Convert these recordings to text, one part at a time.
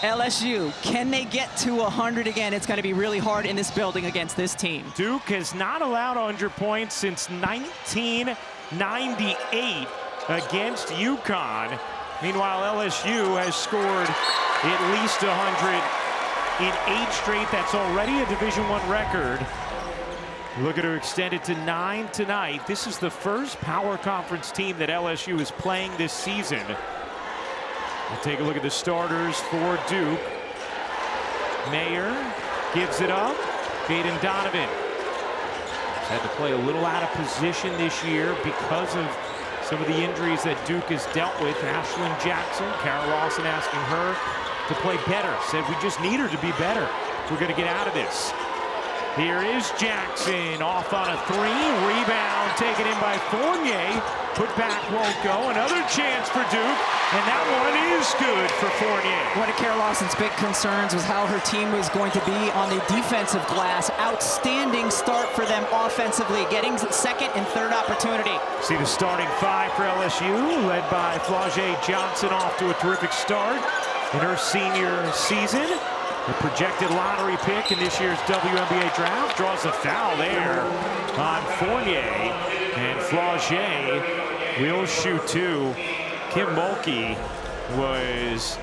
LSU, can they get to 100 again? It's going to be really hard in this building against this team. Duke has not allowed 100 points since 1998 against UConn. Meanwhile, LSU has scored at least 100 in 8 straight. That's already a Division I record. Looking to extend it to 9 tonight. This is the first power conference team that LSU is playing this season. We'll take a look at the starters for Duke. Mair gives it up. Jaden Donovan had to play a little out of position this year because of some of the injuries that Duke has dealt with. Ashlon Jackson, Carol Lawson asking her to play better. Said we just need her to be better. We're going to get out of this. Here is Jackson off on a 3. Rebound taken in by Fournier. Put back won't go. Another chance for Duke. And that one is good for Fournier. One of Carol Lawson's big concerns was how her team was going to be on the defensive glass. Outstanding start for them offensively, getting second and third opportunity. See the starting 5 for LSU, led by Flau'jae Johnson, off to a terrific start in her senior season. The projected lottery pick in this year's WNBA draft draws a foul there on Fournier. And Flau'jae will shoot 2. Kim Mulkey was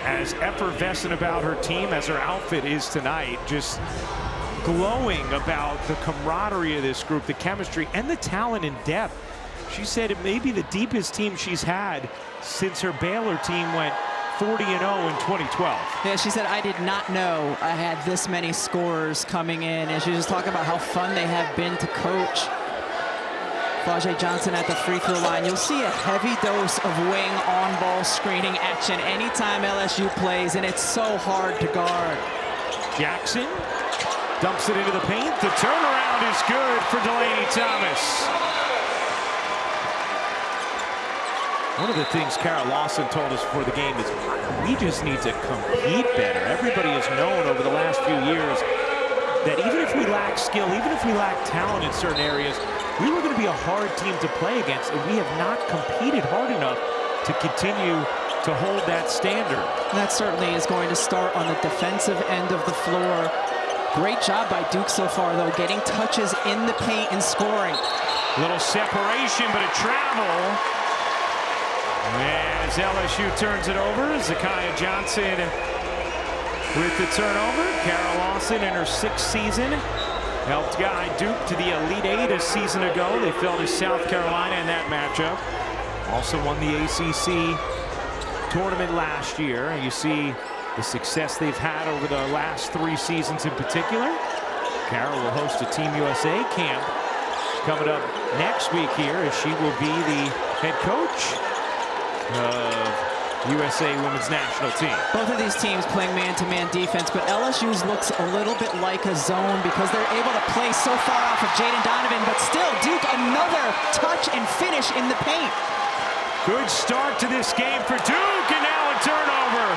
as effervescent about her team as her outfit is tonight. Just glowing about the camaraderie of this group, the chemistry, and the talent and depth. She said it may be the deepest team she's had since her Baylor team went 40-0 in 2012. Yeah, she said, I did not know I had this many scorers coming in. And she was talking about how fun they have been to coach. Flau'jae Johnson at the free throw line. You'll see a heavy dose of wing on-ball screening action anytime LSU plays, and it's so hard to guard. Jackson dumps it into the paint. The turnaround is good for Delaney Thomas. One of the things Carol Lawson told us before the game is we just need to compete better. Everybody has known over the last few years that even if we lack skill, even if we lack talent in certain areas, we were going to be a hard team to play against, and we have not competed hard enough to continue to hold that standard. And that certainly is going to start on the defensive end of the floor. Great job by Duke so far, though, getting touches in the paint and scoring. Little separation, but a travel. As LSU turns it over, Zakiya Johnson with the turnover. Carol Lawson in her 6th season helped guide Duke to the Elite 8 a season ago. They fell to South Carolina in that matchup. Also won the ACC tournament last year. And you see the success they've had over the last 3 seasons in particular. Carol will host a Team USA camp coming up next week here, as she will be the head coach of USA Women's National Team. Both of these teams playing man-to-man defense, but LSU's looks a little bit like a zone because they're able to play so far off of Jaden Donovan, but still Duke another touch and finish in the paint. Good start to this game for Duke, and now a turnover.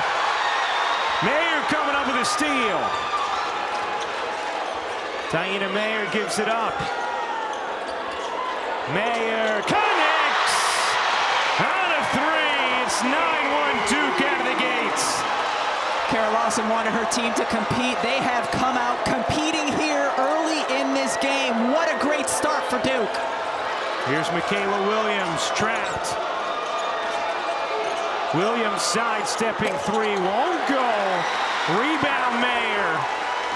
Mair coming up with a steal. Taina Mair gives it up. Mair connects on a 3. It's 9-1 Duke out of the gates. Carol Lawson wanted her team to compete. They have come out competing here early in this game. What a great start for Duke. Here's Michaela Williams trapped. Williams sidestepping 3, won't go. Rebound Mair,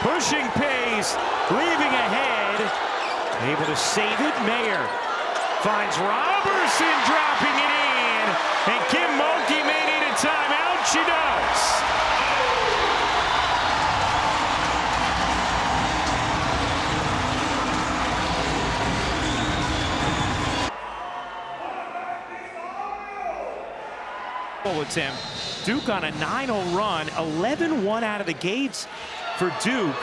pushing pace, leaving ahead. Able to save it. Mair finds Robertson dropping it in, and Kim Mulkey may need a timeout. She does. Attempt. Duke on a 9-0 run, 11-1 out of the gates for Duke.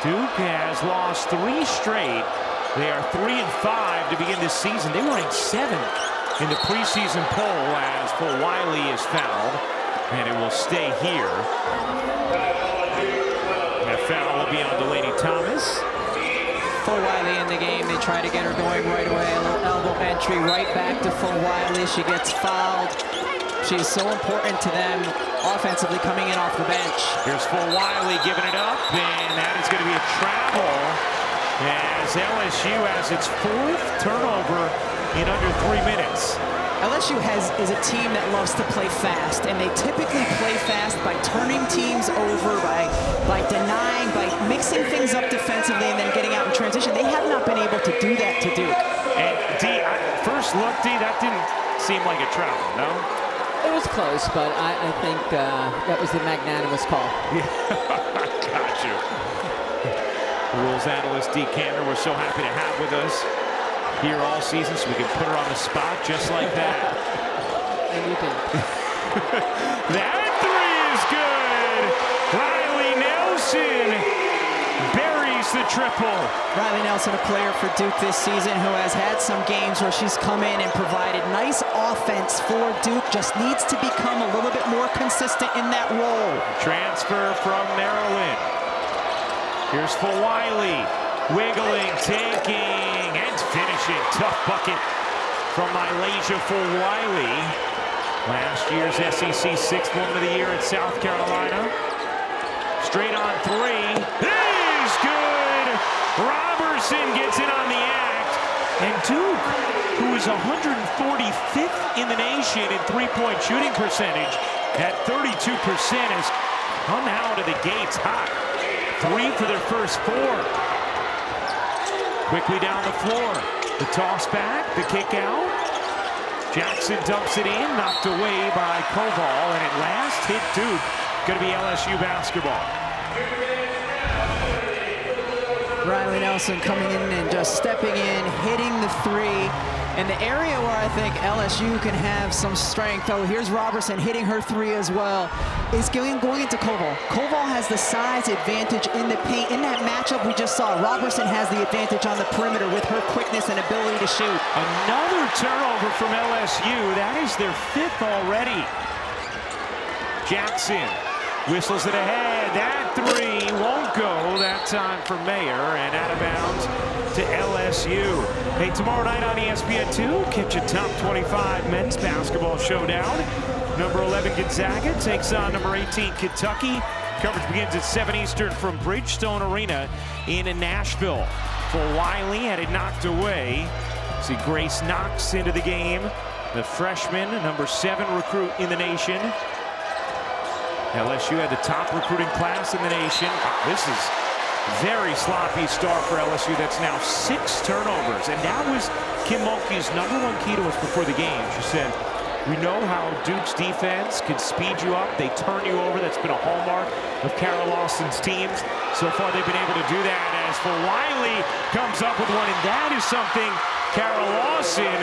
Duke has lost 3 straight. They are 3-5 to begin this season. They were in 7th in the preseason poll as Fulwiley is fouled, and it will stay here. That foul will be on Delaney Thomas. Fulwiley in the game. They try to get her going right away. A little elbow entry right back to Fulwiley. She gets fouled. She is so important to them offensively coming in off the bench. Here's Fulwiley giving it up, and that is going to be a travel as LSU has its 4th turnover in under 3 minutes. LSU is a team that loves to play fast, and they typically play fast by turning teams over, by denying, by mixing things up defensively and then getting out in transition. They have not been able to do that to Duke. And D, first look, D, that didn't seem like a travel, no? It was close, but I think that was the magnanimous call. Got you. Rules analyst D. Cantor, we're so happy to have with us here all season, so we can put her on the spot just like that. And you can. That 3 is good. Riley Nelson buries the triple. Riley Nelson, a player for Duke this season who has had some games where she's come in and provided nice offense for Duke, just needs to become a little bit more consistent in that role. Transfer from Maryland. Here's Fulwiley, wiggling, taking, and finishing. Tough bucket from Malaysia Fulwiley. Last year's SEC 6th Woman of the Year at South Carolina. Straight on 3. Is good. Robertson gets in on the act. And Duke, who is 145th in the nation in three-point shooting percentage at 32%, has come out of the gates hot. 3 for their first 4. Quickly down the floor. The toss back, the kick out. Jackson dumps it in, knocked away by Koval, and at last hit Duke. Going to be LSU basketball. Riley Nelson coming in and just stepping in, hitting the 3. And the area where I think LSU can have some strength, oh, here's Robertson hitting her 3 as well, is going into Koval. Koval has the size advantage in the paint. In that matchup we just saw, Robertson has the advantage on the perimeter with her quickness and ability to shoot. Another turnover from LSU. That is their 5th already. Jackson whistles it ahead. That 3 won't go. That time for Mair, and out of bounds to LSU. Hey, tomorrow night on ESPN2, catch a top 25 men's basketball showdown. Number 11 Gonzaga takes on number 18 Kentucky. Coverage begins at 7 Eastern from Bridgestone Arena in Nashville. Fulwiley had it knocked away. See Grace Knox into the game. The freshman, number 7 recruit in the nation. LSU had the top recruiting class in the nation. This is very sloppy start for LSU. That's now 6 turnovers. And that was Kim Mulkey's #1 key to us before the game. She said, we know how Duke's defense can speed you up. They turn you over. That's been a hallmark of Kara Lawson's teams. So far, they've been able to do that as Fulwiley comes up with one. And that is something Kara Lawson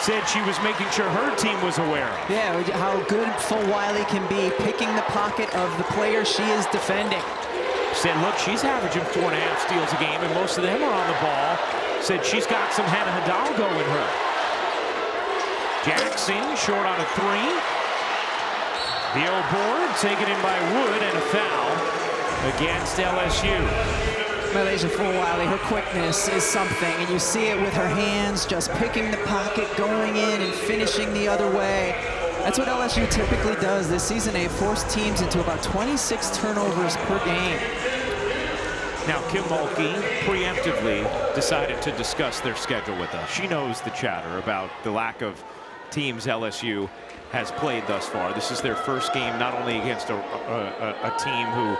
said she was making sure her team was aware of. Yeah, how good Fulwiley can be, picking the pocket of the player she is defending. Said, look, she's averaging 4.5 steals a game, and most of them are on the ball. Said she's got some Hannah Hidalgo in her. Jackson short on a 3. The old board taken in by Wood, and a foul against LSU. Malaysia Fulwiley, her quickness is something, and you see it with her hands, just picking the pocket, going in and finishing the other way. That's what LSU typically does. This season, they forced teams into about 26 turnovers per game. Now, Kim Mulkey preemptively decided to discuss their schedule with us. She knows the chatter about the lack of teams LSU has played thus far. This is their first game, not only against a team who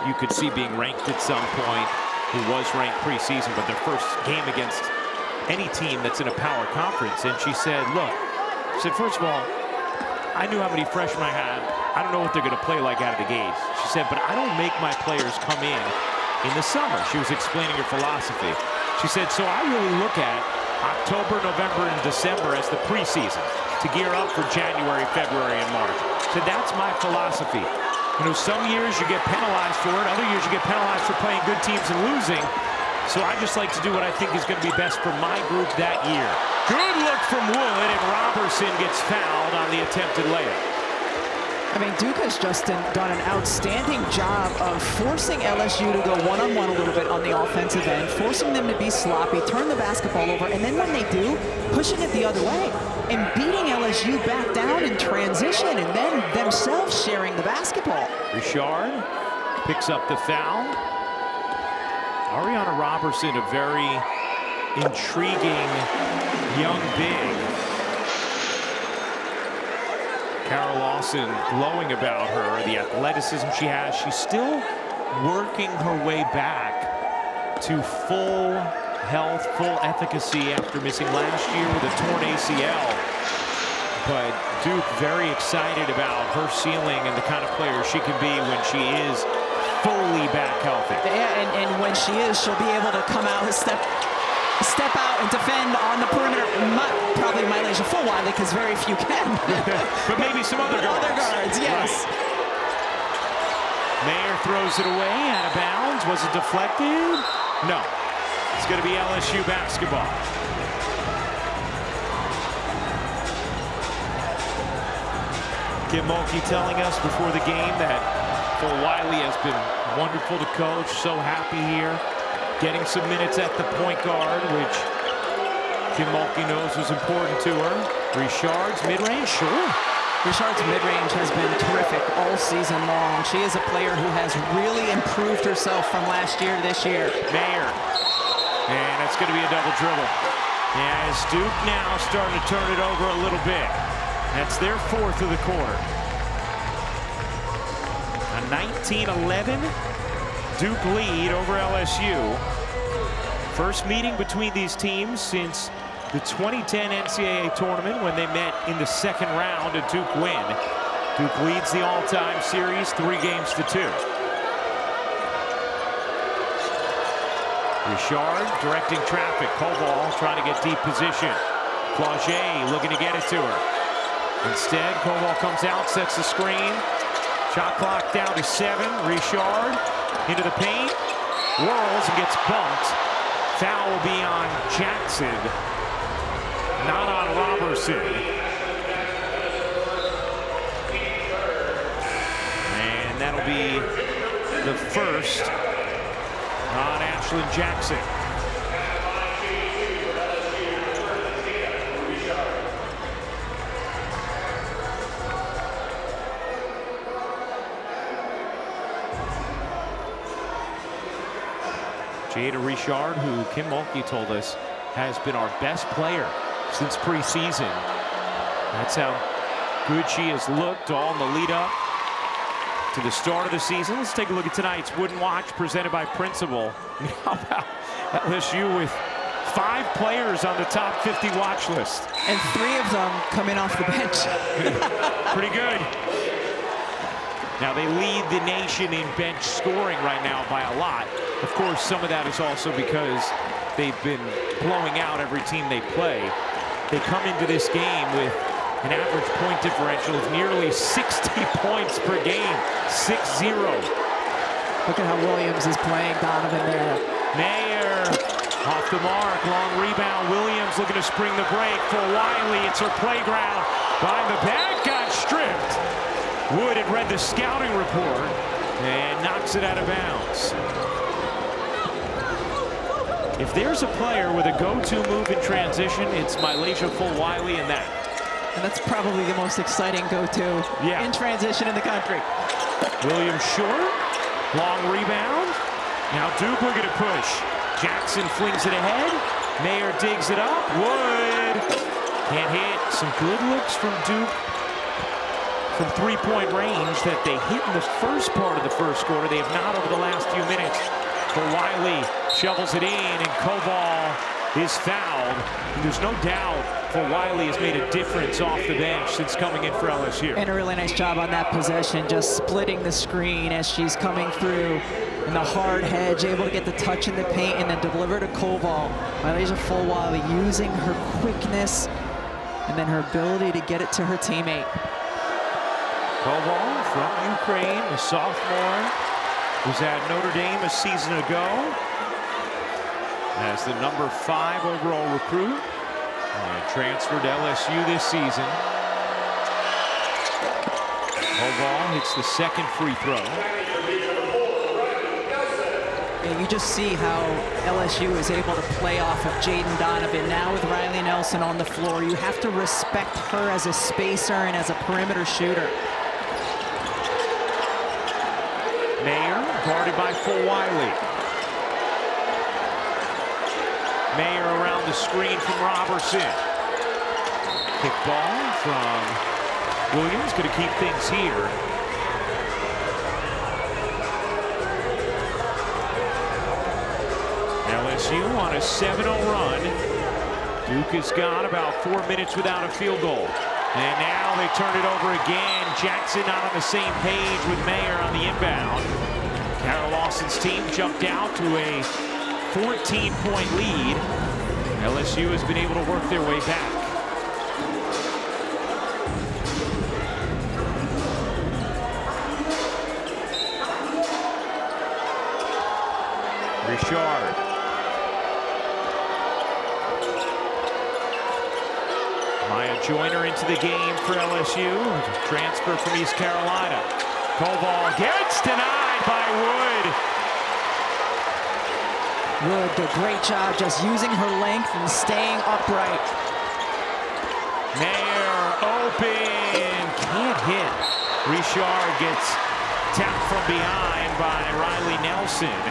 you could see being ranked at some point, who was ranked preseason, but their first game against any team that's in a power conference. And she said, look, first of all, I knew how many freshmen I had. I don't know what they're going to play like out of the gates. She said, but I don't make my players come in the summer. She was explaining her philosophy. She said, so I really look at October, November, and December as the preseason to gear up for January, February, and March. So that's my philosophy. You know, some years you get penalized for it. Other years you get penalized for playing good teams and losing. So I just like to do what I think is going to be best for my group that year. Good look from Wood, and Robertson gets fouled on the attempted layup. I mean, Duke has just done an outstanding job of forcing LSU to go one-on-one a little bit on the offensive end, forcing them to be sloppy, turn the basketball over, and then when they do, pushing it the other way. and beating LSU back down in transition and then themselves sharing the basketball. Richard picks up the foul. Ariana Robertson, a very intriguing young big. Carol Lawson glowing about her, the athleticism she has. She's still working her way back to full health, full efficacy after missing last year with a torn ACL. But Duke very excited about her ceiling and the kind of player she can be when she is fully back healthy. Yeah, and when she is, she'll be able to come out and step out and defend on the perimeter. Probably Mylasia Fulwiley, because very few can. But maybe some other guards. Other guards, yes. Right. Mair throws it away, out of bounds. Was it deflected? No. It's going to be LSU basketball. Kim Mulkey telling us before the game that Fulwiley has been wonderful to coach, so happy here. Getting some minutes at the point guard, which Kim Mulkey knows was important to her. Richard's mid-range, sure. Richard's mid-range has been terrific all season long. She is a player who has really improved herself from last year to this year. Mair. And that's going to be a double dribble. As Duke now starting to turn it over a little bit. That's their fourth of the quarter. A 19-11 Duke lead over LSU. First meeting between these teams since the 2010 NCAA tournament when they met in the second round, a Duke win. Duke leads the all-time series 3-2. Richard directing traffic. Koval trying to get deep position. Flau'jae looking to get it to her. Instead, Koval comes out, sets the screen. Shot clock down to 7. Richard into the paint. Whirls and gets bumped. Foul will be on Jackson, not on Robertson. And that'll be the first on Ashlon Jackson. Jada Richard, who Kim Mulkey told us has been our best player since preseason. That's how good she has looked all in the lead up to the start of the season. Let's take a look at tonight's Wooden Watch presented by Principal. How about LSU with 5 players on the top 50 watch list? And 3 of them coming off the bench. Pretty good. Now they lead the nation in bench scoring right now by a lot. Of course, some of that is also because they've been blowing out every team they play. They come into this game with an average point differential of nearly 60 points per game, 6-0. Look at how Williams is playing Donovan there. Mair off the mark, long rebound. Williams looking to spring the break. Fulwiley, it's her playground. Behind the back, got stripped. Wood had read the scouting report and knocks it out of bounds. If there's a player with a go-to move in transition, it's Mylasia Fulwiley and that. And that's probably the most exciting go-to in transition in the country. Williams short, long rebound. Now Duke looking to push. Jackson flings it ahead. Mair digs it up. Wood can't hit. Some good looks from Duke from three-point range that they hit in the first part of the first quarter. They have not over the last few minutes. Fulwiley shovels it in, and Koval is fouled. And there's no doubt Fulwiley has made a difference off the bench since coming in for LSU. And a really nice job on that possession, just splitting the screen as she's coming through. And the hard hedge, able to get the touch in the paint and then deliver to Koval. Mylasia Fulwiley using her quickness and then her ability to get it to her teammate. Koval from Ukraine, a sophomore, was at Notre Dame a season ago as the number 5 overall recruit and transferred to LSU this season. Koval hits the second free throw. And you just see how LSU is able to play off of Jaden Donovan. Now with Riley Nelson on the floor, you have to respect her as a spacer and as a perimeter shooter. Mair guarded by Fulwiley. Mair around the screen from Robertson. Kick ball from Williams, going to keep things here. LSU on a 7-0 run. Duke has got about 4 minutes without a field goal. And now they turn it over again. Jackson not on the same page with Mair on the inbound. Carol Lawson's team jumped out to a 14-point lead. LSU has been able to work their way back. Richard. Maya Joyner into the game for LSU. Transfer from East Carolina. Koval gets denied by Wood. Wood did a great job just using her length and staying upright. Mair open, can't hit. Richard gets tapped from behind by Riley Nelson.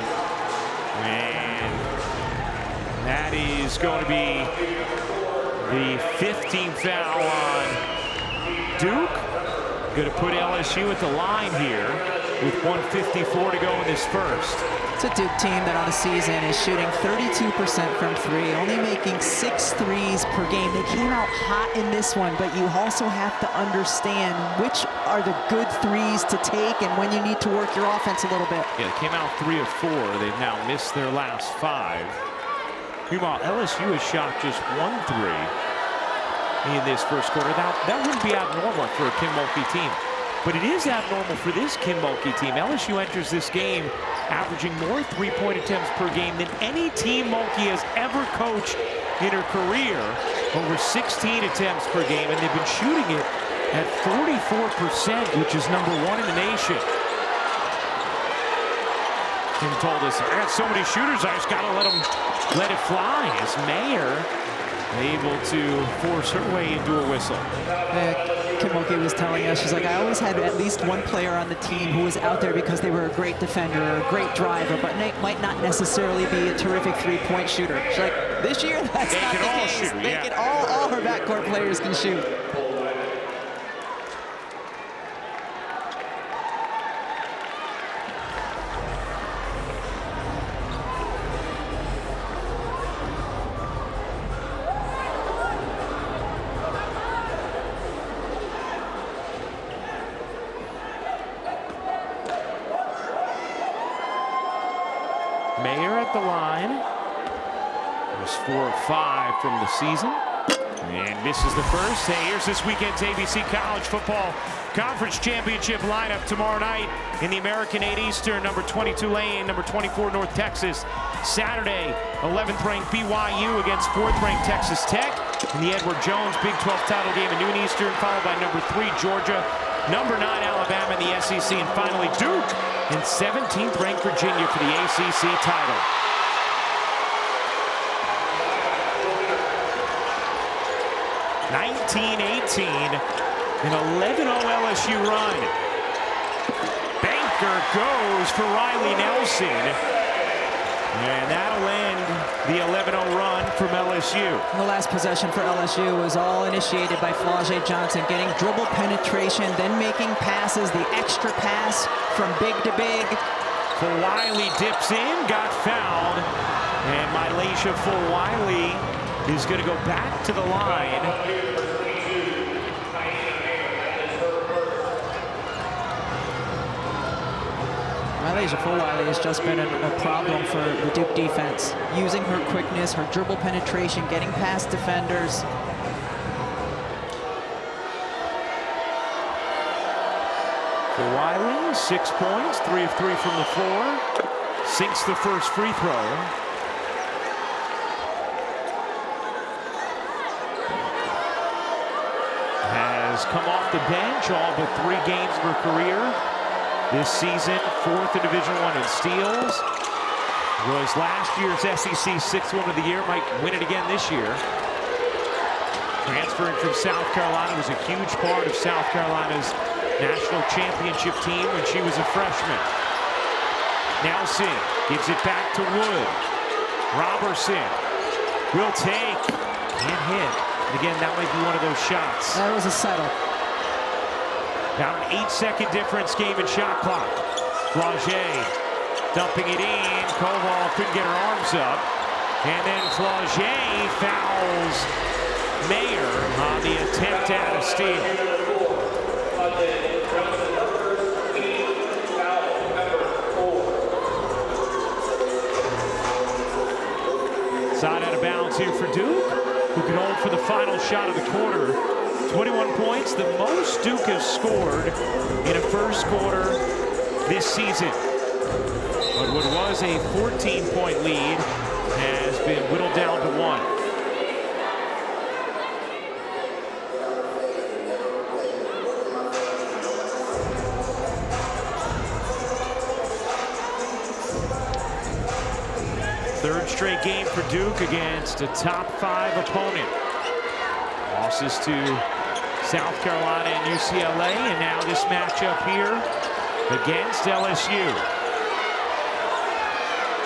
And that is going to be the 15th foul on Duke. Going to put LSU at the line here with 1:54 to go in this first. It's a Duke team that on the season is shooting 32% from three, only making 6 threes per game. They came out hot in this one, but you also have to understand which are the good threes to take and when you need to work your offense a little bit. Yeah, they came out 3 of 4. They've now missed their last 5. Meanwhile, LSU has shot just 1 3 in this first quarter. Now, that wouldn't be abnormal for a Kim Mulkey team, but it is abnormal for this Kim Mulkey team. LSU enters this game averaging more three-point attempts per game than any team Mulkey has ever coached in her career, over 16 attempts per game, and they've been shooting it at 44%, which is #1 in the nation. Kim told us, I got so many shooters, I just got to let it fly. As Mair able to force her way into a whistle. Kim Mulkey was telling us, she's like, I always had at least one player on the team who was out there because they were a great defender or a great driver, but might not necessarily be a terrific three-point shooter. She's like, this year, that's not the case. Shoot, they can all her backcourt players can shoot. Mair at the line. There's 4 of 5 from the season. And misses the first. Hey, here's this weekend's ABC College Football Conference Championship lineup tomorrow night in the American 8 Eastern, number 22 Lane, number 24 North Texas. Saturday, 11th ranked BYU against 4th ranked Texas Tech in the Edward Jones Big 12 title game at noon Eastern, followed by number 3 Georgia, number 9 Alabama in the SEC, and finally Duke and 17th ranked Virginia for the ACC title. (19-18), an 11-0 LSU run. Banker goes for Riley Nelson. And that'll end the 11-0 run from LSU. The last possession for LSU was all initiated by Flau'jae Johnson, getting dribble penetration, then making passes, the extra pass from big to big. Fulwiley dips in, got fouled. And Mylacia Fulwiley is going to go back to the line. Mylacia Fulwiley has just been a problem for the Duke defense, using her quickness, her dribble penetration, getting past defenders. Fulwiley, 6 points, 3 of 3 from the floor, sinks the first free throw. Has come off the bench all but 3 games of her career this season, 4th in Division I in steals. Was last year's SEC 6th Woman of the Year, might win it again this year. Transferring from South Carolina, was a huge part of South Carolina's national championship team when she was a freshman. Nelson gives it back to Wood. Robertson will take, can't hit. And again, that might be one of those shots. That was a settle. About an 8-second difference, game and shot clock. Flau'jae dumping it in. Koval couldn't get her arms up. And then Flau'jae fouls Mair on the attempt at a steal. Side out of bounds here for Duke, who can hold for the final shot of the quarter. 21 points, the most Duke has scored in a first quarter this season. But what was a 14-point lead has been whittled down to 1. Third straight game for Duke against a top 5 opponent. Losses to South Carolina and UCLA, and now this matchup here against LSU.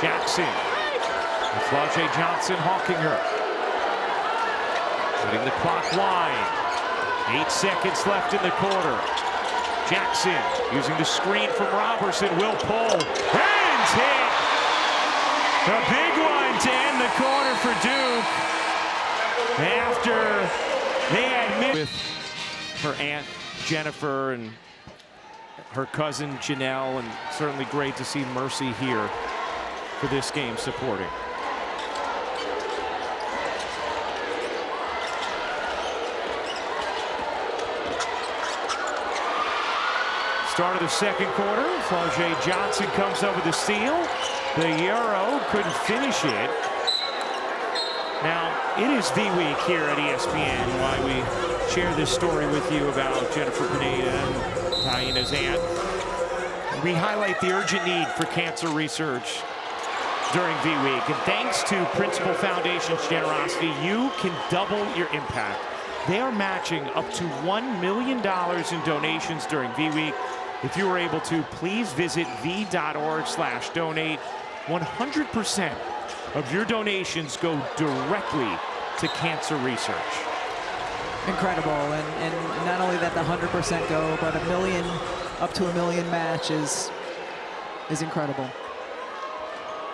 Jackson, and Flau'jae Johnson hawking her. Putting the clock wind. 8 seconds left in the quarter. Jackson using the screen from Robertson, will pull, and hit. A big one to end the quarter for Duke. After they had missed with her aunt Jennifer and her cousin Janelle, and certainly great to see Mercy here for this game supporting. Start of the second quarter, Flau'jae Johnson comes up with a steal. The Euro couldn't finish it. Now, it is the week here at ESPN why we share this story with you about Jennifer Pineda and Taina's aunt. We highlight the urgent need for cancer research during V Week. And thanks to Principal Foundation's generosity, you can double your impact. They are matching up to $1 million in donations during V Week. If you were able to, please visit v.org/donate. 100% of your donations go directly to cancer research. Incredible, and not only that the 100% go, but $1 million, up to $1 million match is incredible.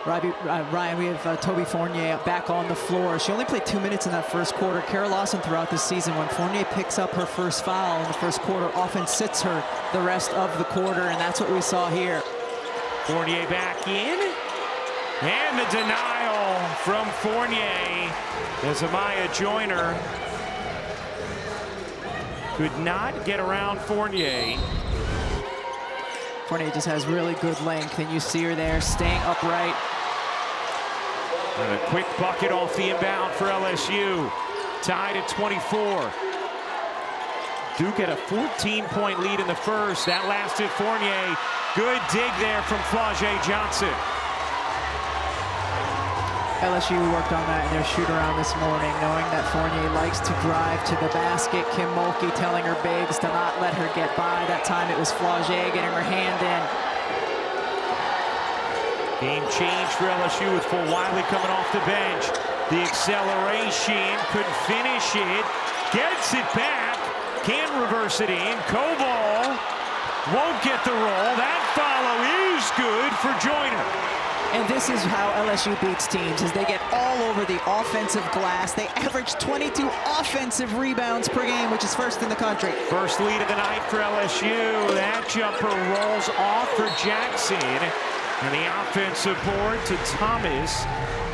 Ryan, we have Toby Fournier back on the floor. She only played 2 minutes in that first quarter. Kara Lawson throughout the season, when Fournier picks up her first foul in the first quarter, often sits her the rest of the quarter, and that's what we saw here. Fournier back in, and the denial from Fournier as Amaya Joyner could not get around Fournier. Fournier just has really good length, and you see her there staying upright. And a quick bucket off the inbound for LSU. Tied at 24. Duke had a 14-point lead in the first. That lasted Fournier. Good dig there from Flau'jae Johnson. LSU worked on that in their shoot-around this morning, knowing that Fournier likes to drive to the basket. Kim Mulkey telling her bigs to not let her get by. That time it was Flau'jae getting her hand in. Game change for LSU with Fulwiley coming off the bench. The acceleration, couldn't finish it. Gets it back, can't reverse it in. Koval won't get the roll. That follow is good for Joyner. And this is how LSU beats teams, is they get all over the offensive glass. They average 22 offensive rebounds per game, which is first in the country. First lead of the night for LSU. That jumper rolls off for Jackson. And the offensive board to Thomas.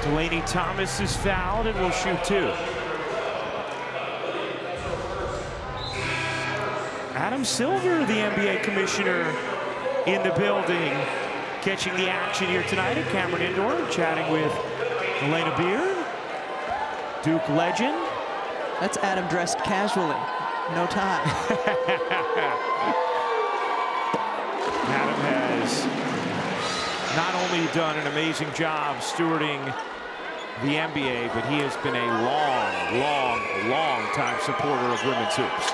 Delaney Thomas is fouled and will shoot 2. Adam Silver, the NBA commissioner, in the building, catching the action here tonight at Cameron Indoor, chatting with Elena Beard, Duke legend. That's Adam dressed casually, no tie. Adam has not only done an amazing job stewarding the NBA, but he has been a long time supporter of women's hoops.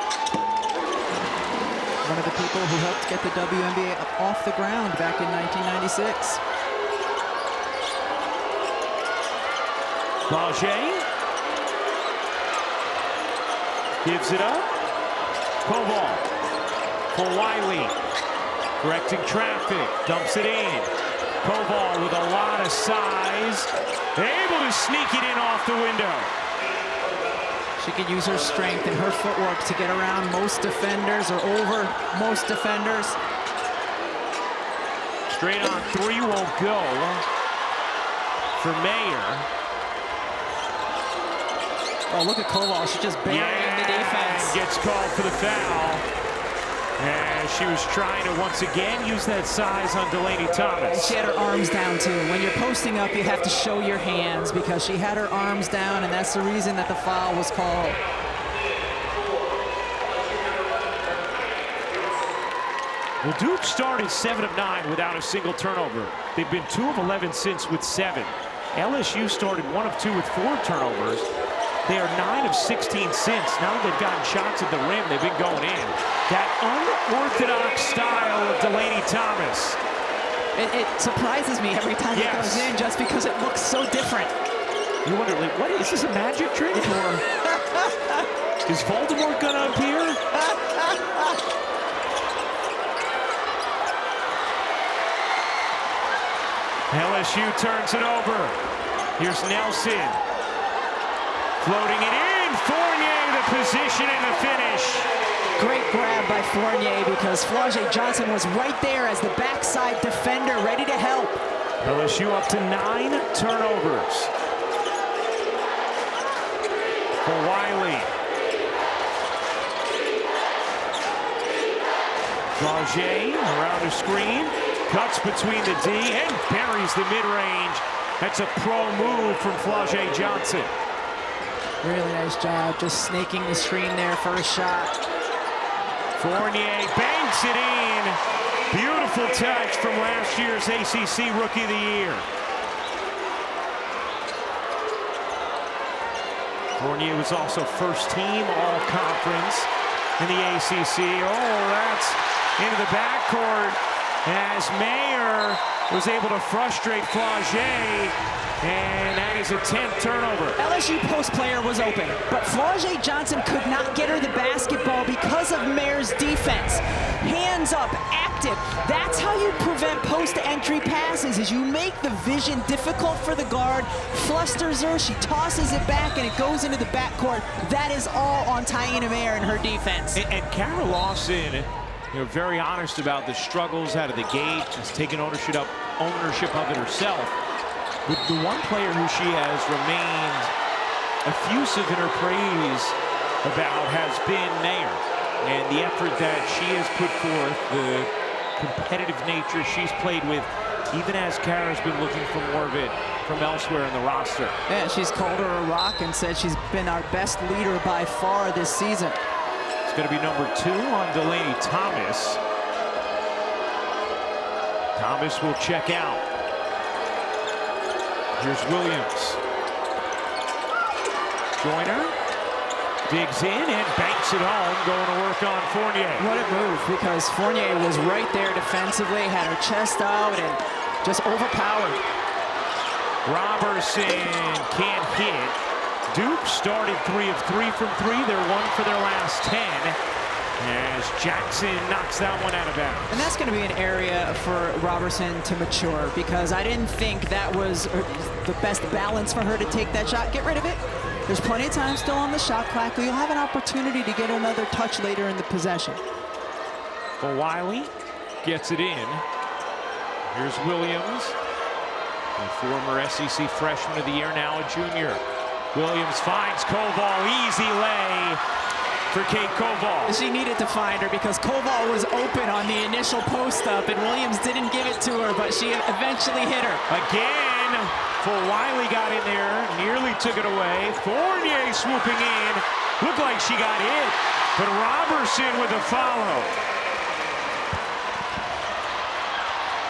One of the people who helped get the WNBA up off the ground back in 1996. Flau'jae gives it up. Koval. Fulwiley correcting traffic, dumps it in. Koval with a lot of size, able to sneak it in off the window. She could use her strength and her footwork to get around most defenders or over most defenders. Straight on three won't go for Mair. Oh, look at Koval. She's just burying the defense. Gets called for the foul. And she was trying to once again use that size on Delaney Thomas. And she had her arms down too. When you're posting up, you have to show your hands because she had her arms down, and that's the reason that the foul was called. Well, Duke started 7 of 9 without a single turnover. They've been 2 of 11 since with 7. LSU started 1 of 2 with 4 turnovers. They are 9 of 16 since. Now that they've gotten shots at the rim, they've been going in. That unorthodox style of Delaney Thomas. It surprises me every time it goes in just because it looks so different. You wonder, like, what is this, a magic trick? Or is Voldemort gonna appear? LSU turns it over. Here's Nelson. Floating it in. Fournier, the position and the finish. Great grab by Fournier because Flau'jae Johnson was right there as the backside defender ready to help. LSU up to 9 turnovers. Fulwiley. Flau'jae around the screen. Cuts between the D and buries the mid-range. That's a pro move from Flau'jae Johnson. Really nice job just snaking the screen there for a shot. Fournier banks it in. Beautiful touch from last year's ACC Rookie of the Year. Fournier was also first team all-conference in the ACC. Oh, that's into the backcourt as Mair was able to frustrate Flau'jae, and that is a 10th turnover. LSU post player was open, but Flau'jae Johnson could not get her the basketball because of Mair's defense. Hands up, active. That's how you prevent post entry passes, is you make the vision difficult for the guard, flusters her, she tosses it back, and it goes into the backcourt. That is all on Taina Mair and her defense. And Kara Lawson, very honest about the struggles out of the gate, just taking ownership of it herself. But the one player who she has remained effusive in her praise about has been Mair. And the effort that she has put forth, the competitive nature she's played with, even as Kara's been looking for more of it from elsewhere in the roster. Yeah, she's called her a rock and said she's been our best leader by far this season. It's going to be number 2 on Delaney Thomas. Thomas will check out. Here's Williams. Joyner digs in and banks it home, going to work on Fournier. What a move, because Fournier was right there defensively, had her chest out, and just overpowered. Robertson can't hit. Duke started 3 of 3 from 3. They're 1 for their last 10. As Jackson knocks that one out of bounds. And that's going to be an area for Robertson to mature, because I didn't think that was the best balance for her to take that shot. Get rid of it. There's plenty of time still on the shot clock. You'll have an opportunity to get another touch later in the possession. Fulwiley gets it in. Here's Williams, a former SEC freshman of the year, now a junior. Williams finds Koval, easy lay for Kate Koval. She needed to find her because Koval was open on the initial post-up, and Williams didn't give it to her, but she eventually hit her. Again, Fulwiley got in there, nearly took it away. Fournier swooping in, looked like she got hit, but Robertson with a follow.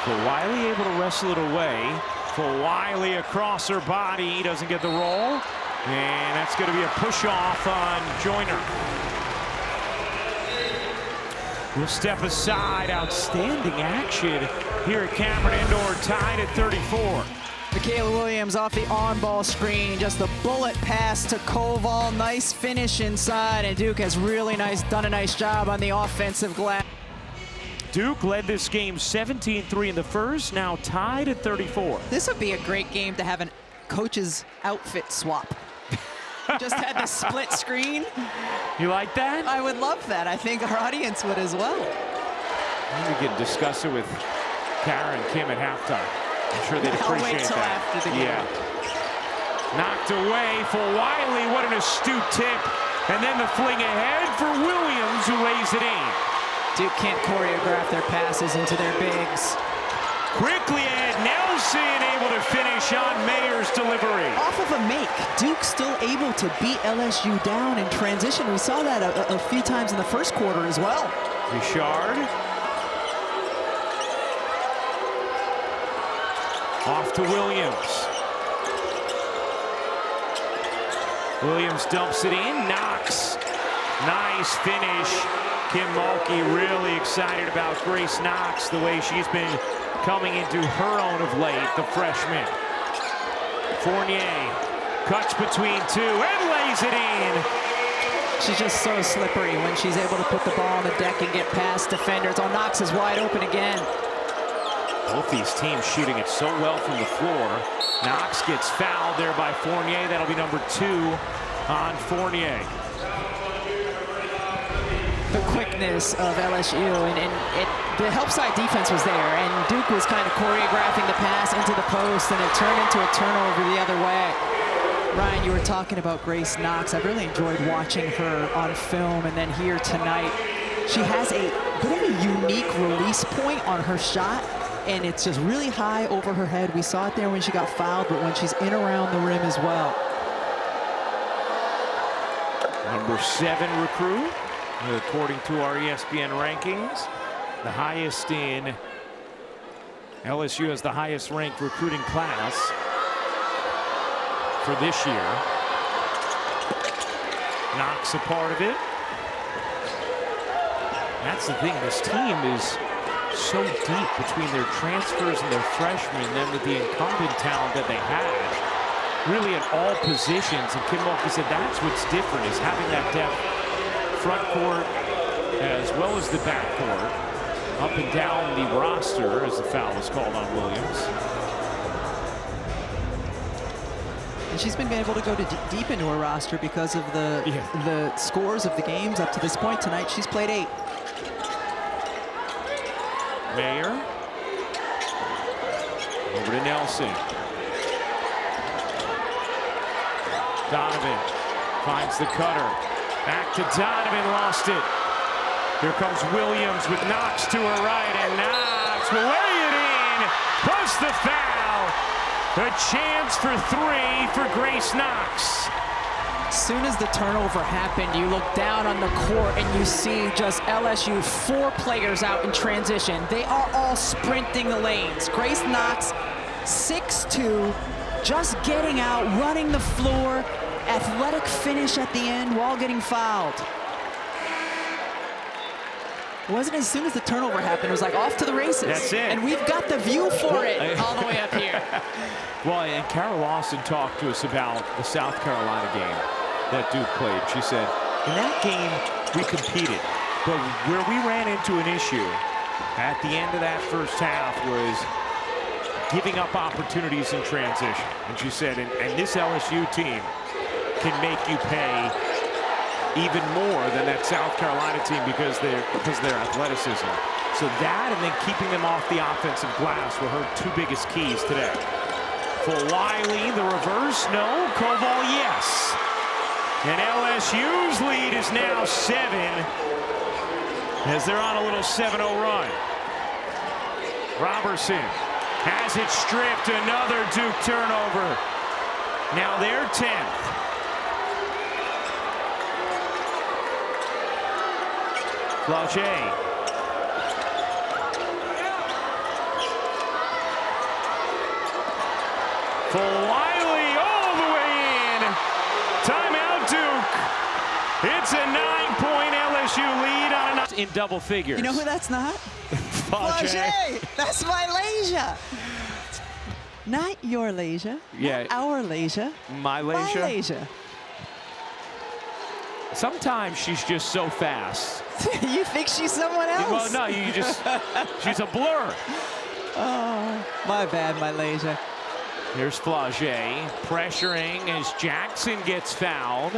Fulwiley able to wrestle it away. Fulwiley across her body. He doesn't get the roll. And that's going to be a push off on Joyner. We'll step aside. Outstanding action here at Cameron Indoor, tied at 34. Michaela Williams off the on-ball screen, just a bullet pass to Koval. Nice finish inside, and Duke has really done a nice job on the offensive glass. Duke led this game 17-3 in the first, now tied at 34. This would be a great game to have an coach's outfit swap. Just had the split screen. You like that? I would love that. I think our audience would as well. We could discuss it with Kara and Kim at halftime. I'm sure they'd I'll appreciate wait till that. after the game. Yeah. Knocked away for Wiley. What an astute tip. And then the fling ahead for Williams, who lays it in. Duke can't choreograph their passes into their bigs. Quickly ahead, Nelson able to finish on Mair's delivery. Off of a make, Duke still able to beat LSU down in transition. We saw that a few times in the first quarter as well. Richard. Off to Williams. Williams dumps it in, Knox. Nice finish. Kim Mulkey really excited about Grace Knox, the way she's been coming into her own of late, the freshman. Fournier cuts between two and lays it in. She's just so slippery when she's able to put the ball on the deck and get past defenders. Oh, Knox is wide open again. Both these teams shooting it so well from the floor. Knox gets fouled there by Fournier. That'll be number 2 on Fournier. The quickness of LSU and the help side defense was there, and Duke was kind of choreographing the pass into the post, and it turned into a turnover the other way. Ryan, you were talking about Grace Knox. I've really enjoyed watching her on film, and then here tonight. She has a bit of a unique release point on her shot, and it's just really high over her head. We saw it there when she got fouled, but when she's in around the rim as well. Number 7 recruit, according to our ESPN rankings. The highest in LSU has the highest ranked recruiting class for this year. Knox a part of it. That's the thing, this team is so deep between their transfers and their freshmen, and then with the incumbent talent that they had, really at all positions. And Kim Mulkey said that's what's different, is having that depth front court as well as the back court, up and down the roster, as the foul was called on Williams. And she's been able to go deep into her roster because of the scores of the games up to this point tonight. She's played 8. Mair. Over to Nelson. Donovan finds the cutter. Back to Donovan, lost it. Here comes Williams with Knox to her right, and Knox will lay it in. Plus the foul. A chance for 3 for Grace Knox. As soon as the turnover happened, you look down on the court and you see just LSU 4 players out in transition. They are all sprinting the lanes. Grace Knox, 6'2", just getting out, running the floor, athletic finish at the end while getting fouled. It wasn't as soon as the turnover happened, it was like off to the races. That's it. And we've got the view for it all the way up here. Well, and Carol Lawson talked to us about the South Carolina game that Duke played. She said, in that game, we competed, but where we ran into an issue at the end of that first half was giving up opportunities in transition. And she said, and this LSU team can make you pay even more than that South Carolina team because of their athleticism. So that and then keeping them off the offensive glass were her 2 biggest keys today. Fulwiley, the reverse, no. Koval, yes. And LSU's lead is now 7 as they're on a little 7-0 run. Robertson has it stripped, another Duke turnover. Now they're 10th. Flau'jae. Fulwiley all the way in. Timeout, Duke. It's a 9-point LSU lead on an in double figures. You know who that's not? Flau'jae. That's my Malaysia. Not your Malaysia. Yeah. Not our Malaysia. My Malaysia. Malaysia. Sometimes she's just so fast. You think she's someone else? Well, no, you just, she's a blur. Oh, my bad, Malaysia. Here's Flau'jae pressuring as Jackson gets fouled.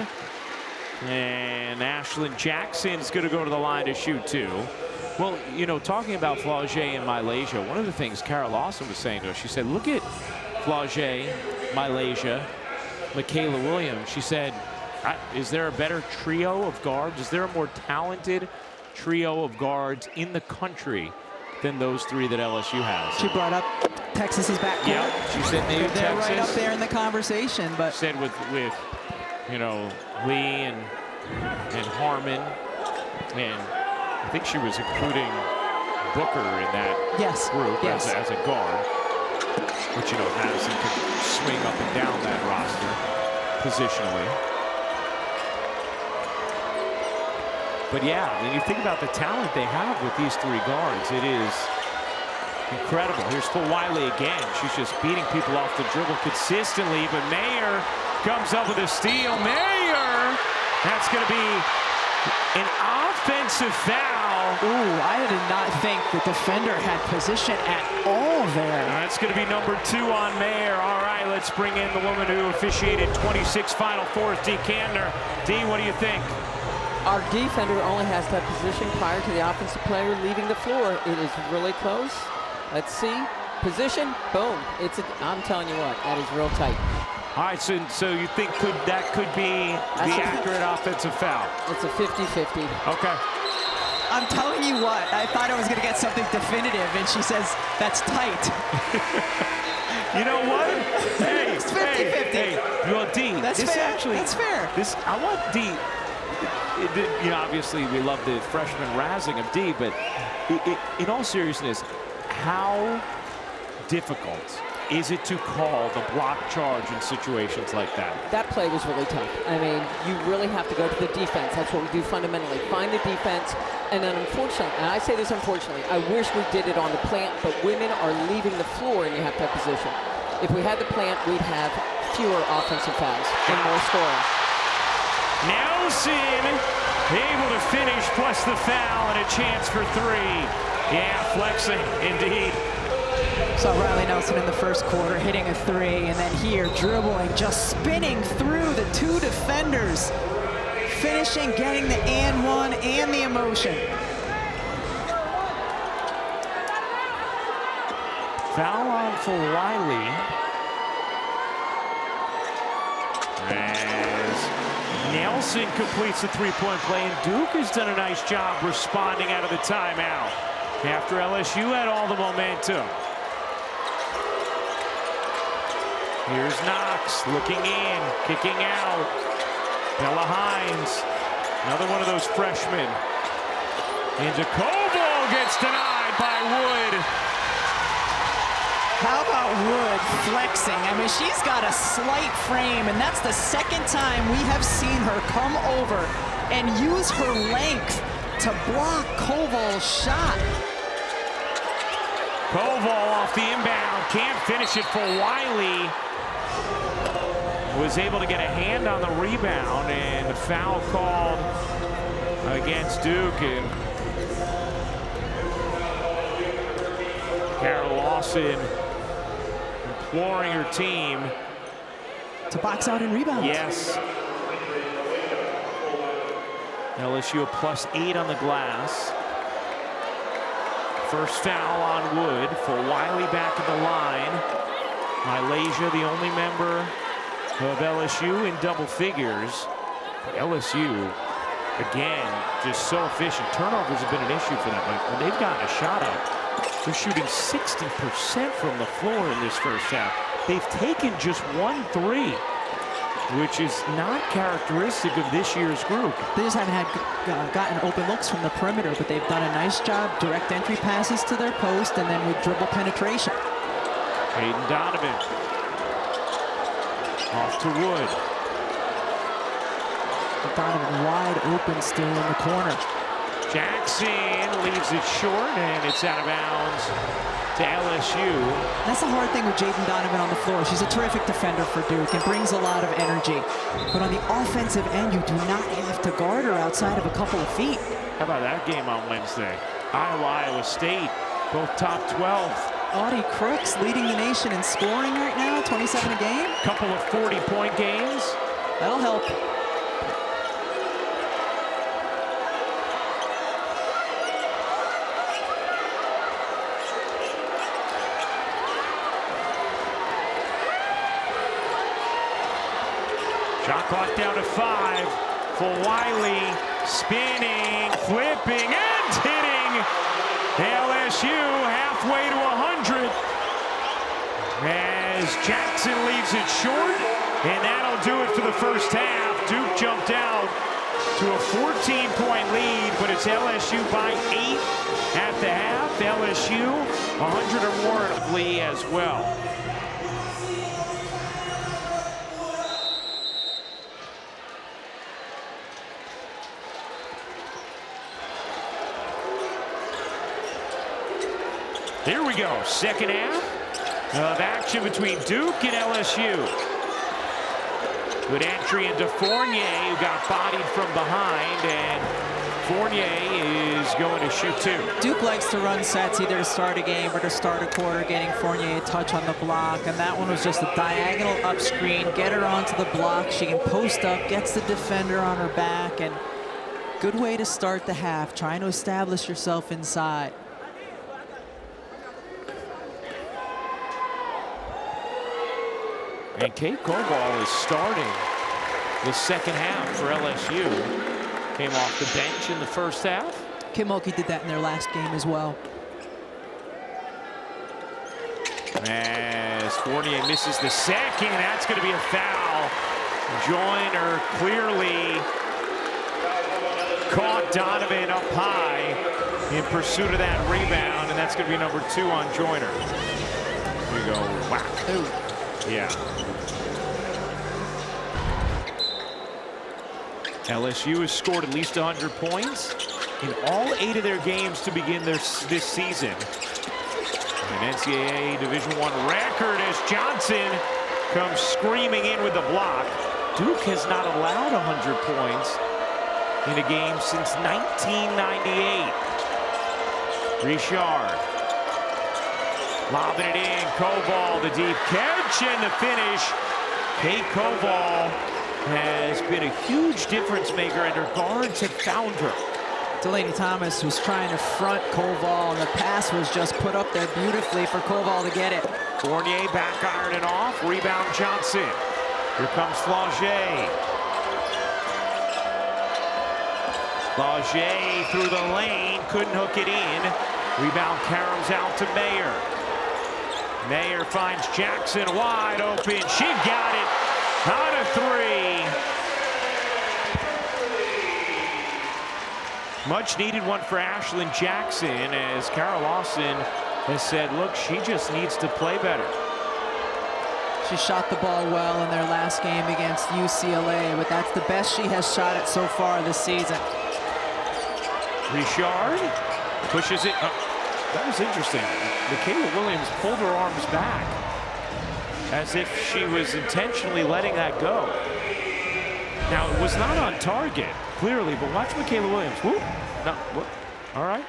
And Ashlon Jackson's going to go to the line to shoot two. Well, you know, talking about Flau'jae and Malaysia, one of the things Kara Lawson was saying to us, she said, look at Flau'jae, Malaysia, Michaela Williams. She said, is there a better trio of guards? Is there a more talented trio of guards in the country than those three that LSU has? She brought up Texas's backcourt. Yeah, she said maybe they're Texas. right up there in the conversation, but she said with you know, Lee and Harmon, and I think she was including Booker in that group as a guard, which, you know, Madison can swing up and down that roster positionally. But yeah, I mean, you think about the talent they have with these three guards, it is incredible. Here's Fulwiley again. She's just beating people off the dribble consistently, but Mair comes up with a steal. Mair! That's going to be an offensive foul. ooh, I did not think the defender had position at all there. That's going to be number 2 on Mair. All right, let's bring in the woman who officiated 26 Final Fours, Dee Kantner. Dee, what do you think? Our defender only has that position prior to the offensive player leaving the floor. It is really close. Let's see. Position, boom. I'm telling you what, that is real tight. All right, so you think that could be the accurate offensive foul? It's a 50-50. Okay. I'm telling you what, I thought I was going to get something definitive, and she says, that's tight. You know what? Hey, it's 50-50. Hey, well, Dee, that's this fair. actually, that's fair. I want Dee. You know, obviously we love the freshman razzing of Dee, but in all seriousness, how difficult is it to call the block charge in situations like that? That play was really tough. I mean, you really have to go to the defense. That's what we do fundamentally. Find the defense, and then unfortunately, and I say this unfortunately, I wish we did it on the plant, but women are leaving the floor and you have to have position. If we had the plant, we'd have fewer offensive fouls and more scoring. Nelson able to finish plus the foul and a chance for 3. Yeah, flexing indeed. Saw Riley Nelson in the first quarter hitting a 3, and then here dribbling, just spinning through the 2 defenders, finishing, getting the and one and the emotion. Foul on Fulwiley. As Nelson completes the 3-point play, and Duke has done a nice job responding out of the timeout after LSU had all the momentum. Here's Knox looking in, kicking out. Bella Hines, another one of those freshmen. And Koval gets denied by Wood. How about Wood flexing? I mean, she's got a slight frame, and that's the second time we have seen her come over and use her length to block Koval's shot. Koval off the inbound, can't finish it for Wiley. Was able to get a hand on the rebound, and the foul called against Duke. And Kara Lawson imploring her team to box out and rebound. Yes. LSU a +8 on the glass. First foul on Wood. Fulwiley back at the line. Malaysia, the only member of LSU in double figures. LSU, again, just so efficient. Turnovers have been an issue for them. When they've gotten a shot up, they're shooting 60% from the floor in this first half. They've taken just 1 3, which is not characteristic of this year's group. They just haven't gotten open looks from the perimeter, but they've done a nice job. Direct entry passes to their post, and then with dribble penetration. Hayden Donovan Off to Wood. Donovan wide open still in the corner. Jackson leaves it short, and it's out of bounds to LSU. That's the hard thing with Jaden Donovan on the floor. She's a terrific defender for Duke and brings a lot of energy. But on the offensive end, you do not have to guard her outside of a couple of feet. How about that game on Wednesday? Iowa State, both top 12. Audie Crooks leading the nation in scoring right now, 27 a game. Couple of 40-point games. That'll help. Shot clock down to 5. Fulwiley spinning, flipping, and hitting. LSU halfway to 100. As Jackson leaves it short, and that'll do it for the first half. Duke jumped out to a 14-point lead, but it's LSU by 8 at the half. LSU 100 or more in a lead as well. Here we go, second half of action between Duke and LSU. Good entry into Fournier, who got bodied from behind, and Fournier is going to shoot 2. Duke likes to run sets either to start a game or to start a quarter, getting Fournier a touch on the block, and that one was just a diagonal up screen, get her onto the block, she can post up, gets the defender on her back, and good way to start the half, trying to establish yourself inside. And Kate Koval is starting the second half for LSU. Came off the bench in the first half. Kim Mulkey did that in their last game as well. As Fournier misses the second, that's going to be a foul. Joyner clearly caught Donovan up high in pursuit of that rebound, and that's going to be number 2 on Joyner. Here we go, whack. Ooh. Yeah. LSU has scored at least 100 points in all 8 of their games to begin this season. An NCAA Division I record as Johnson comes screaming in with the block. Duke has not allowed 100 points in a game since 1998. Richard. Lobbing it in, Koval, the deep catch, and the finish. Kate Koval has been a huge difference maker, and her guards have found her. Delaney Thomas was trying to front Koval, and the pass was just put up there beautifully for Koval to get it. Fournier back iron and off, rebound Johnson. Here comes Flau'jae. Flau'jae through the lane, couldn't hook it in. Rebound caroms out to Mair. Mair finds Jackson wide open. She got it. Out of 3. Much needed one for Ashlon Jackson, as Carol Lawson has said, look, she just needs to play better. She shot the ball well in their last game against UCLA, but that's the best she has shot it so far this season. Richard pushes it. That was interesting. Michaela Williams pulled her arms back as if she was intentionally letting that go. Now, it was not on target, clearly, but watch Michaela Williams. Whoop. No, whoop. All right.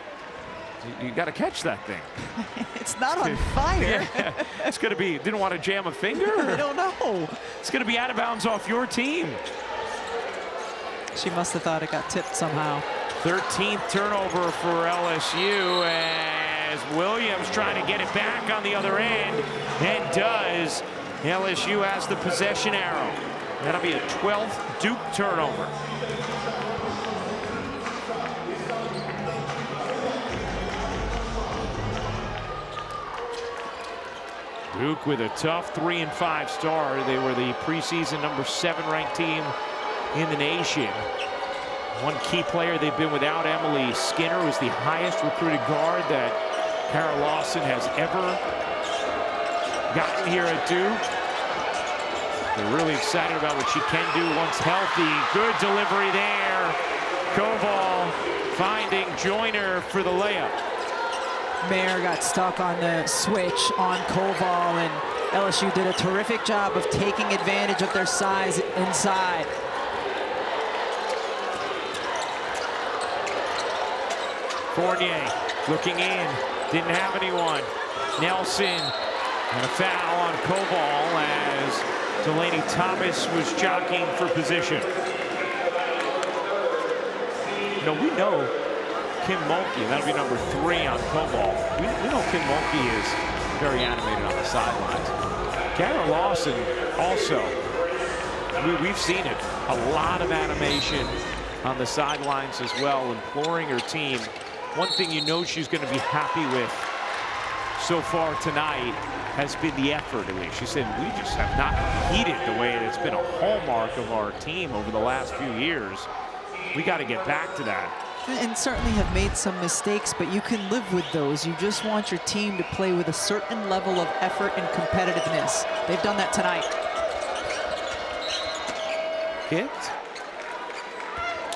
You got to catch that thing. It's not on fire. Yeah. It's going to be, didn't want to jam a finger? I don't know. It's going to be out of bounds off your team. She must have thought it got tipped somehow. 13th turnover for LSU, as Williams trying to get it back on the other end, and does. LSU has the possession arrow. That'll be a 12th Duke turnover. Duke with a tough 3-5 start. They were the preseason number 7 ranked team in the nation. One key player they've been without, Emily Skinner, was the highest recruited guard that Carol Lawson has ever gotten here at Duke. They're really excited about what she can do once healthy. Good delivery there. Koval finding Joyner for the layup. Mair got stuck on the switch on Koval, and LSU did a terrific job of taking advantage of their size inside. Fournier looking in, didn't have anyone. Nelson, and a foul on Koval as Delaney Thomas was jockeying for position. You know, we know Kim Mulkey, that'll be number 3 on Koval. We know Kim Mulkey is very animated on the sidelines. Kara Lawson also, we've seen it. A lot of animation on the sidelines as well, imploring her team. One thing you know she's going to be happy with so far tonight has been the effort. She said, we just have not competed the way that's been a hallmark of our team over the last few years. We got to get back to that. And certainly have made some mistakes, but you can live with those. You just want your team to play with a certain level of effort and competitiveness. They've done that tonight. Kicked.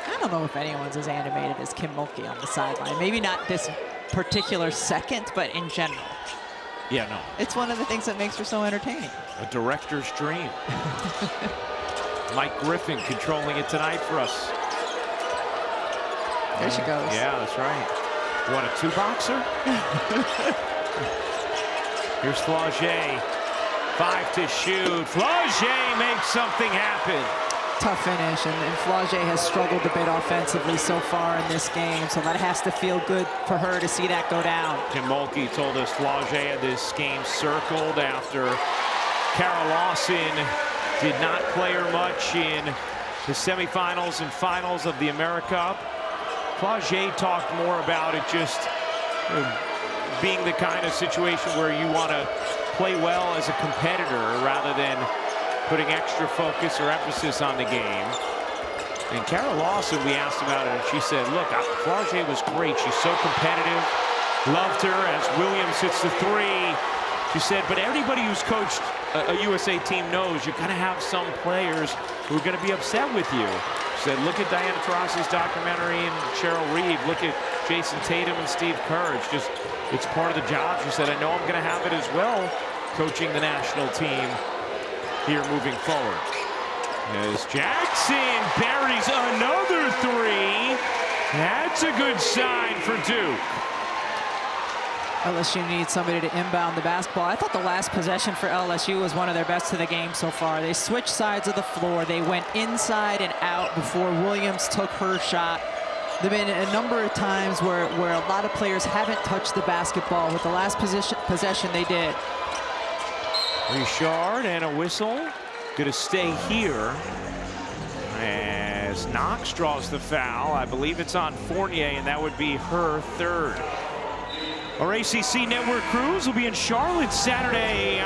I don't know if anyone's as animated as Kim Mulkey on the sideline. Maybe not this particular second, but in general. Yeah, no. It's one of the things that makes her so entertaining. A director's dream. Mike Griffin controlling it tonight for us. There she goes. Yeah, that's right. What, a 2-boxer? Here's Flau'jae. 5 to shoot. Flau'jae makes something happen. Tough finish, and Flau'jae has struggled a bit offensively so far in this game, so that has to feel good for her to see that go down. Kim Mulkey told us Flau'jae had this game circled after Kara Lawson did not play her much in the semifinals and finals of the AmeriCup. Flau'jae talked more about it just being the kind of situation where you want to play well as a competitor rather than putting extra focus or emphasis on the game. And Kara Lawson, we asked about it, and she said, look, Flau'jae was great. She's so competitive. Loved her as Williams hits the 3. She said, but anybody who's coached a USA team knows you're going to have some players who are going to be upset with you. She said, look at Diana Taurasi's documentary and Cheryl Reed. Look at Jason Tatum and Steve Kerr. It's part of the job. She said, I know I'm going to have it as well, coaching the national team here moving forward. As Jackson buries another 3. That's a good sign for Duke. LSU needs somebody to inbound the basketball. I thought the last possession for LSU was one of their best of the game so far. They switched sides of the floor. They went inside and out before Williams took her shot. There have been a number of times where a lot of players haven't touched the basketball. With the last possession they did. Richard and a whistle. Gonna stay here as Knox draws the foul. I believe it's on Fournier, and that would be her 3rd. Our ACC Network crews will be in Charlotte Saturday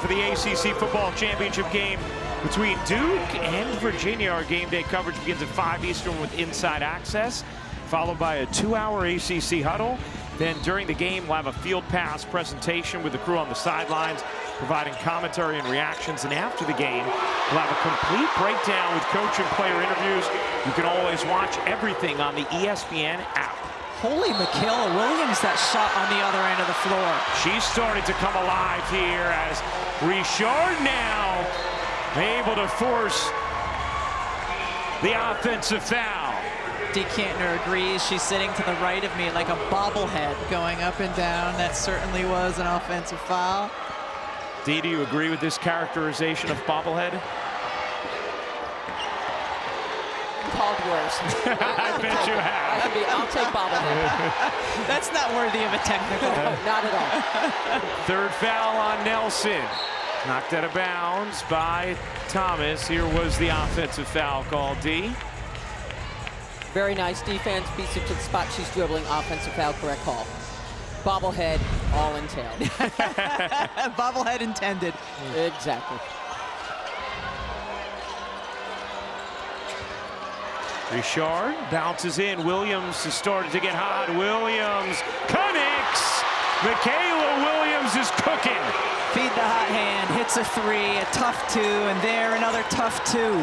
for the ACC Football Championship game between Duke and Virginia. Our game day coverage begins at 5 Eastern with inside access, followed by a 2-hour ACC huddle. Then during the game, we'll have a field pass presentation with the crew on the sidelines, providing commentary and reactions. And after the game, we'll have a complete breakdown with coach and player interviews. You can always watch everything on the ESPN app. Holy Michaela Williams, that shot on the other end of the floor. She's starting to come alive here as Richard now able to force the offensive foul. Dee Kantner agrees. She's sitting to the right of me like a bobblehead going up and down. That certainly was an offensive foul. Dee, do you agree with this characterization of bobblehead? Called worse. I bet you have. I'll take bobblehead. That's not worthy of a technical. Not at all. 3rd foul on Nelson. Knocked out of bounds by Thomas. Here was the offensive foul call, Dee. Very nice defense. Beats it to the spot she's dribbling. Offensive foul, correct call. Bobblehead, all entailed. Bobblehead intended. Exactly. Richard bounces in. Williams has started to get hot. Williams connects. Michaela Williams is cooking. Feed the hot hand. Hits makes a three, a tough two, and there another tough two.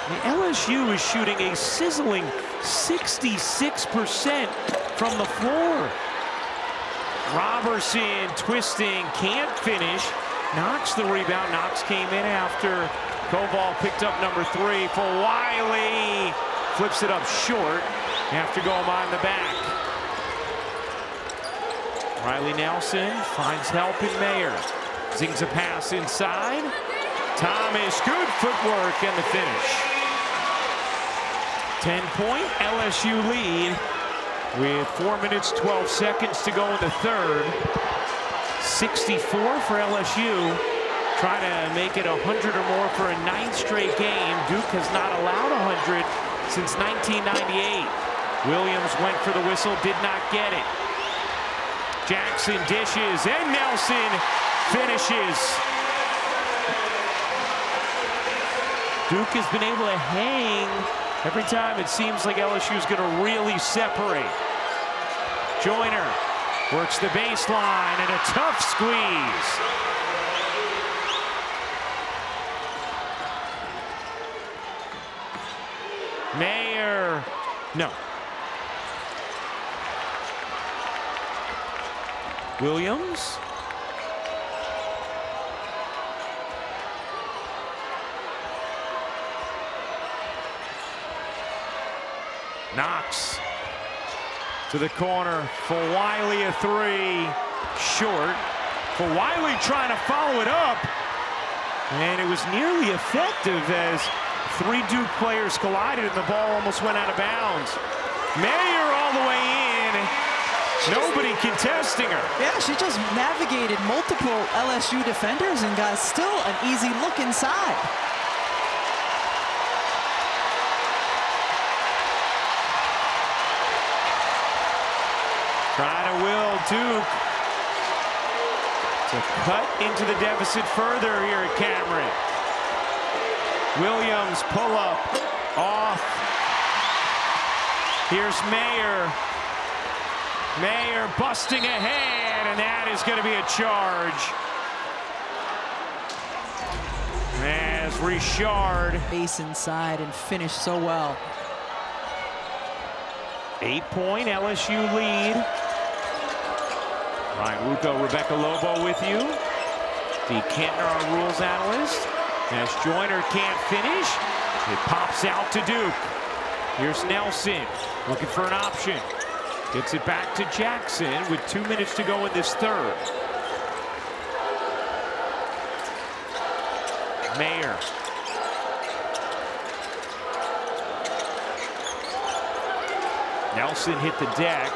The LSU is shooting a sizzling 66% from the floor. Robertson twisting, can't finish. Knox the rebound. Knox came in after Koval picked up number 3. Fulwiley flips it up short after going behind the back. Riley Nelson finds help in Mair. Zings a pass inside. Thomas, good footwork and the finish. 10-point LSU lead with 4 minutes, 12 seconds to go in the third. 64 for LSU. Trying to make it 100 or more for a 9th straight game. Duke has not allowed 100 since 1998. Williams went for the whistle, did not get it. Jackson dishes, and Nelson finishes. Duke has been able to hang every time. It seems like LSU is going to really separate. Joyner works the baseline, and a tough squeeze. Mair, no. Williams. Knox to the corner. Fulwiley a three. Short. Fulwiley trying to follow it up. And it was nearly effective as 3 Duke players collided and the ball almost went out of bounds. Mair all the way in. Nobody contesting her. Yeah, she just navigated multiple LSU defenders and got still an easy look inside. Trying to will Duke to cut into the deficit further here at Cameron. Williams pull up off. Here's Mair. Mair busting ahead, and that is going to be a charge. As Richard. Base inside and finished so well. 8-point LSU lead. Ryan Rucco, Rebecca Lobo with you. The Kentner, our rules analyst. As Joyner can't finish, it pops out to Duke. Here's Nelson looking for an option. Gets it back to Jackson with 2 minutes to go in this third. Mair. Nelson hit the deck.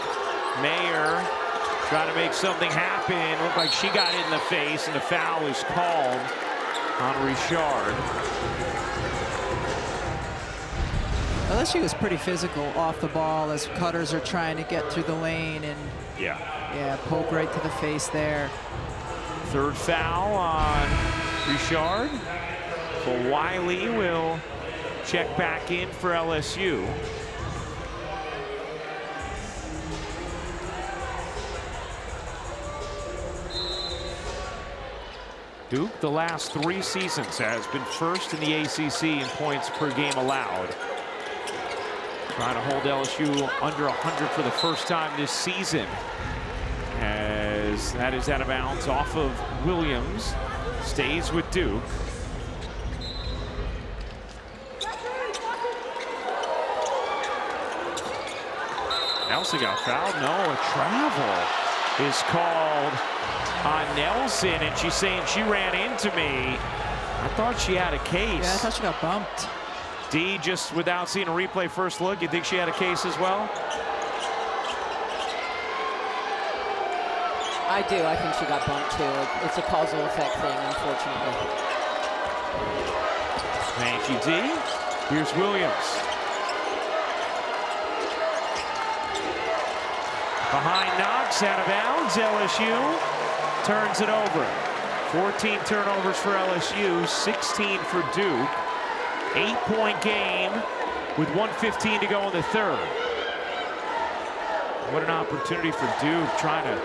Mair trying to make something happen. Looked like she got hit in the face, and the foul is called on Richard. LSU was pretty physical off the ball as cutters are trying to get through the lane, and yeah, poke right to the face there. Third foul on Richard. Fulwiley will check back in for LSU. Duke, the last 3 seasons, has been first in the ACC in points per game allowed. Trying to hold LSU under 100 for the first time this season. As that is out of bounds off of Williams. Stays with Duke. Nelson got fouled. No, a travel is called on Nelson, and she's saying she ran into me. I thought she had a case. Yeah, I thought she got bumped. D, just without seeing a replay first look, you think she had a case as well? I do. I think she got bumped too. It's a causal effect thing, unfortunately. Thank you, D. Here's Williams. Behind Knox, out of bounds. LSU turns it over. 14 turnovers for LSU, 16 for Duke. 8-point game with 1:15 to go in the third. What an opportunity for Duke, trying to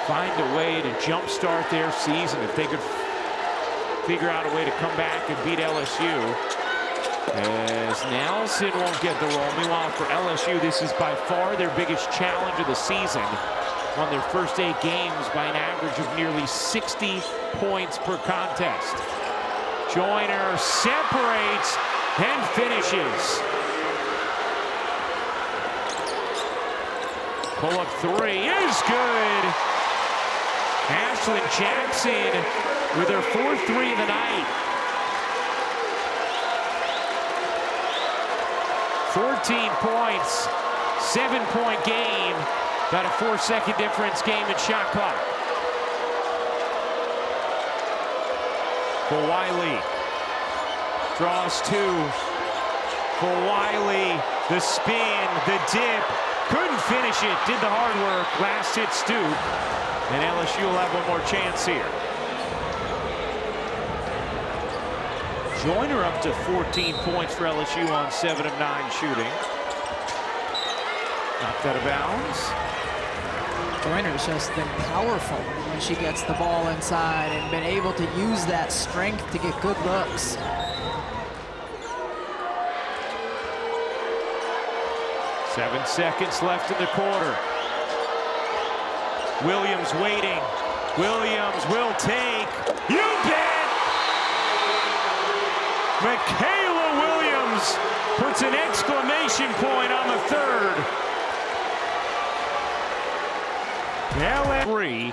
find a way to jumpstart their season. If they could figure out a way to come back and beat LSU. As Nelson won't get the roll. Meanwhile, for LSU, this is by far their biggest challenge of the season. Won their first 8 games by an average of nearly 60 points per contest. Joyner separates and finishes. Pull-up 3 is good. Ashlon Jackson with her 4th 3 of the night. 14 points, 7-point game. Got a 4-second difference game in shot clock. Fulwiley draws 2. Fulwiley, the spin, the dip. Couldn't finish it, did the hard work. Last hit stoop. And LSU will have one more chance here. Joyner up to 14 points for LSU on 7 of 9 shooting. Knocked out of bounds. Joyner's just been powerful when she gets the ball inside and been able to use that strength to get good looks. Seven seconds left in the quarter. Williams waiting. Williams will take. You bet! Michaela Williams puts an exclamation point on the 3rd. LSU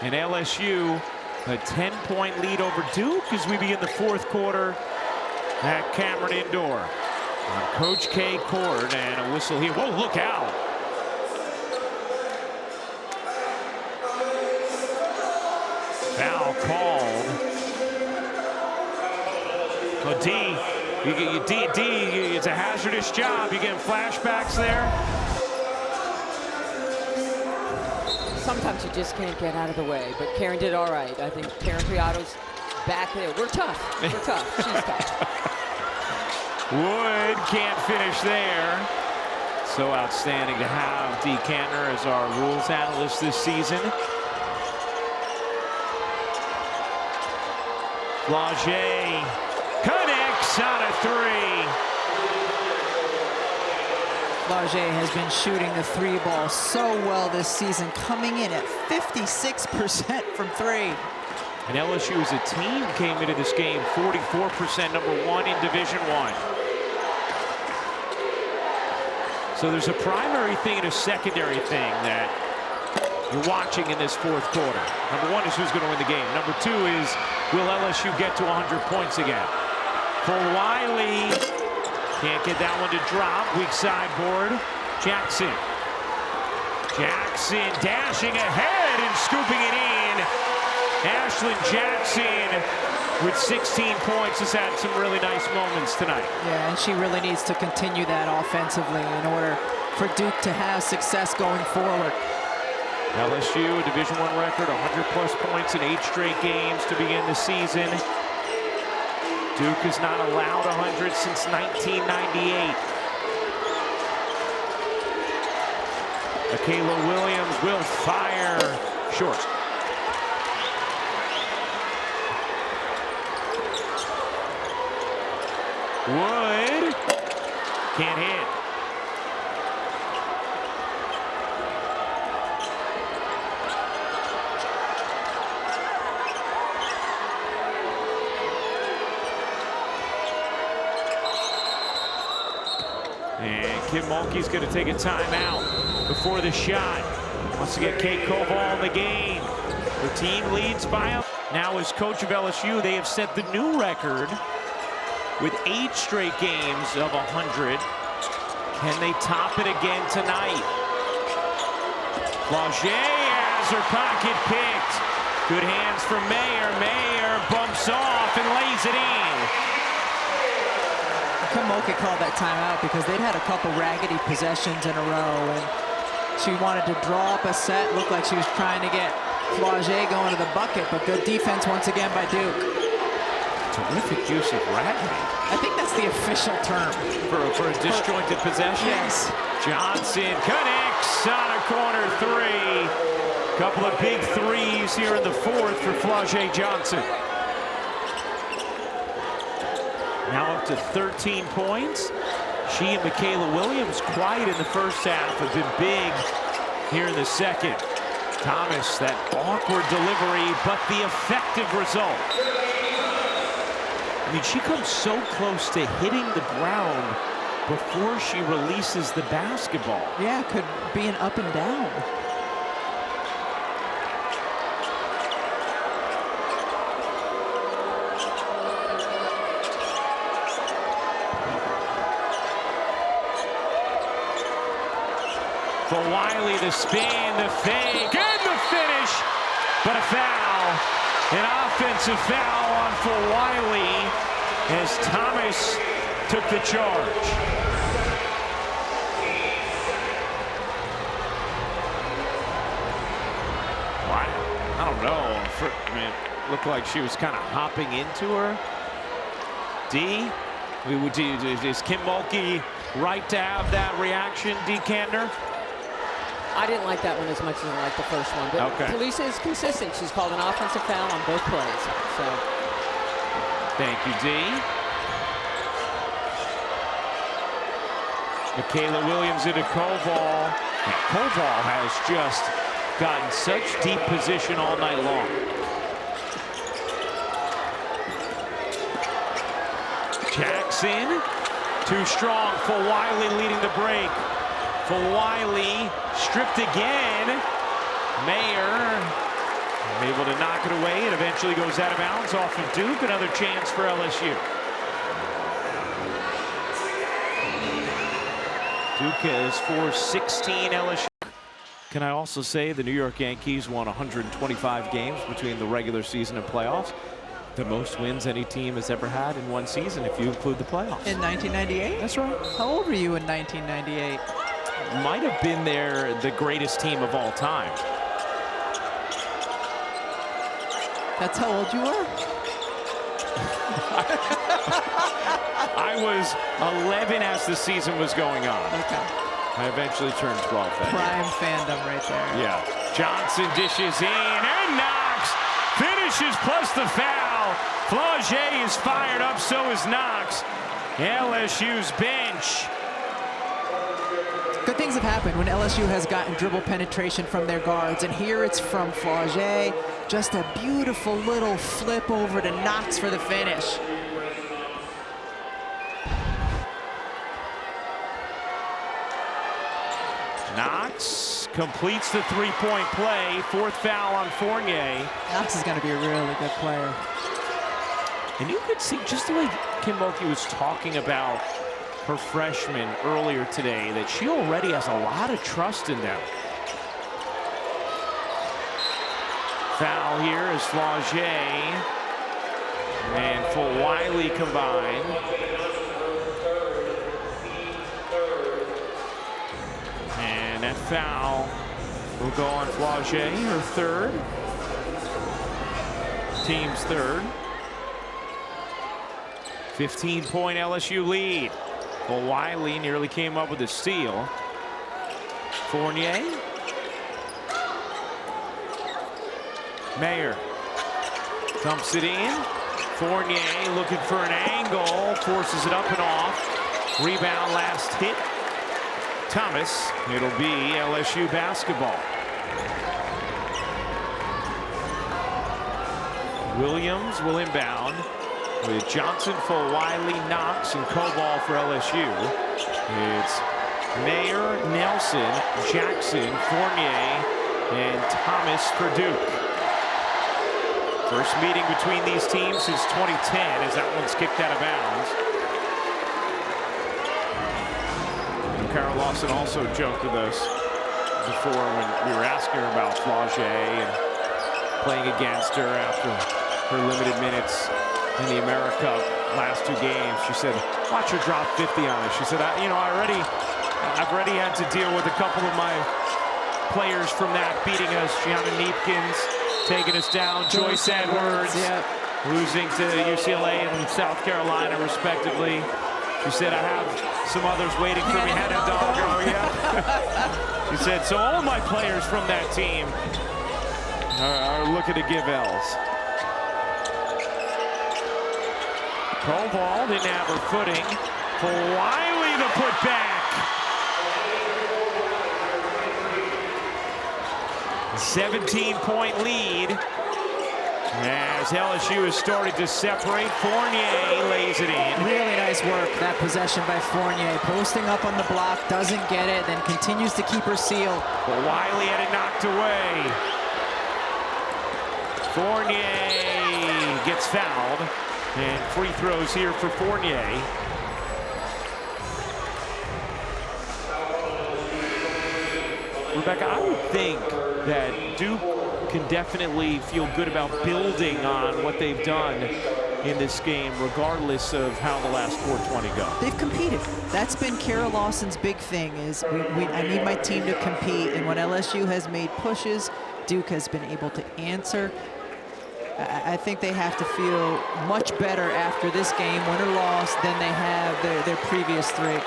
and LSU a 10-point lead over Duke as we begin the 4th quarter at Cameron Indoor. On Coach K court, and a whistle here. Whoa, look out. Foul called. Oh, it's a hazardous job. You getting flashbacks there? Sometimes you just can't get out of the way, but Karen did all right. I think Karen Priato's back there. We're tough. We're tough. She's tough. Wood can't finish there. So outstanding to have Dee Kantner as our rules analyst this season. Flau'jae connects on a 3. Flau'jae has been shooting the 3 ball so well this season, coming in at 56% from 3. And LSU as a team came into this game 44%, number 1 in Division I. So there's a primary thing and a secondary thing that you're watching in this 4th quarter. Number 1 is who's going to win the game. Number 2 is, will LSU get to 100 points again? Fulwiley can't get that one to drop. Weak side board. Jackson dashing ahead and scooping it in. Ashlon Jackson with 16 points has had some really nice moments tonight. Yeah, and she really needs to continue that offensively in order for Duke to have success going forward. LSU, a Division I record, 100+ points in 8 straight games to begin the season. Duke has not allowed 100 since 1998. Michaela Williams will fire short. Wood can't hit. And Kim Mulkey's going to take a timeout before the shot. Wants to get Kate Koval in the game. The team leads by. Now as coach of LSU, they have set the new record with 8 straight games of 100. Can they top it again tonight? Flau'jae has her pocket picked. Good hands from Mair. Mair bumps off and lays it in. Kim Mulkey called that timeout because they'd had a couple raggedy possessions in a row, and she wanted to draw up a set. Looked like she was trying to get Flau'jae going to the bucket, but good defense once again by Duke. Terrific use of raggedy. I think that's the official term. For a disjointed possession? Yes. Johnson connects on a corner 3. Couple of big threes here in the 4th for Flau'jae Johnson. now up to 13 points. She and Michaela Williams, quiet in the first half, have been big here in the second. Thomas, that awkward delivery, but the effective result. I mean, she comes so close to hitting the ground before she releases the basketball. Yeah, could be an up and down. Fulwiley, the spin, the fake, and the finish, but a foul. An offensive foul on Fulwiley as Thomas took the charge. Wow, I don't know. I mean, it looked like she was kind of hopping into her. Is Kim Mulkey right to have that reaction, D. Kantner? I didn't like that one as much as I liked the first one. But okay. Talisa is consistent. She's called an offensive foul on both plays. So. Thank you, D. Michaela Williams into Koval. And Koval has just gotten such deep position all night long. Jackson, too strong. Fulwiley leading the break. Fulwiley stripped again. Mair able to knock it away. It eventually goes out of bounds off of Duke. Another chance for LSU. Duke has 4-16 LSU. Can I also say the New York Yankees won 125 games between the regular season and playoffs? The most wins any team has ever had in one season, if you include the playoffs. In 1998? That's right. How old were you in 1998? Might have been the greatest team of all time. That's how old you were? I was 11 as the season was going on. Okay. I eventually turned 12 then. Prime fandom right there. Yeah. Johnson dishes in and Knox finishes plus the foul. Flau'jae is fired up, so is Knox. LSU's bench. Good things have happened when LSU has gotten dribble penetration from their guards, and here it's from Flau'jae. Just a beautiful little flip over to Knox for the finish. Knox completes the three-point play. Fourth foul on Fournier. Knox is going to be a really good player. And you could see just the way Kim Mulkey was talking about her freshmen earlier today, that she already has a lot of trust in them. Foul here is Flau'jae and Fulwiley combined. And that foul will go on Flau'jae, her third. Team's third. 15-point LSU lead. Fulwiley nearly came up with a steal. Fournier. Mair dumps it in. Fournier looking for an angle, forces it up and off. Rebound, last hit. Thomas. It'll be LSU basketball. Williams will inbound with Johnson, Fulwiley, Knox, and Koval for LSU. It's Mair, Nelson, Jackson, Fournier, and Thomas for Duke. First meeting between these teams since 2010 as that one's kicked out of bounds. And Carol Lawson also joked with us before when we were asking her about Flau'jae and playing against her after her limited minutes in the America last two games. She said, watch her drop 50 on us. She said, I've already had to deal with a couple of my players from that beating us. Gianna Neepkins taking us down. Joyce Edwards losing to UCLA and South Carolina, respectively. She said, I have some others waiting for me. Hannah Doggo, yeah. She said, so all my players from that team are looking to give L's. Koval didn't have her footing. Fulwiley the putback. 17-point lead. As LSU has started to separate, Fournier lays it in. Really nice work, that possession by Fournier. Posting up on the block, doesn't get it, then continues to keep her seal. Fulwiley had it knocked away. Fournier gets fouled. And free throws here for Fournier. Rebecca, I would think that Duke can definitely feel good about building on what they've done in this game, regardless of how the last 420 go. They've competed. That's been Kara Lawson's big thing, is I need my team to compete. And when LSU has made pushes, Duke has been able to answer. I think they have to feel much better after this game, win or loss, than they have their previous three.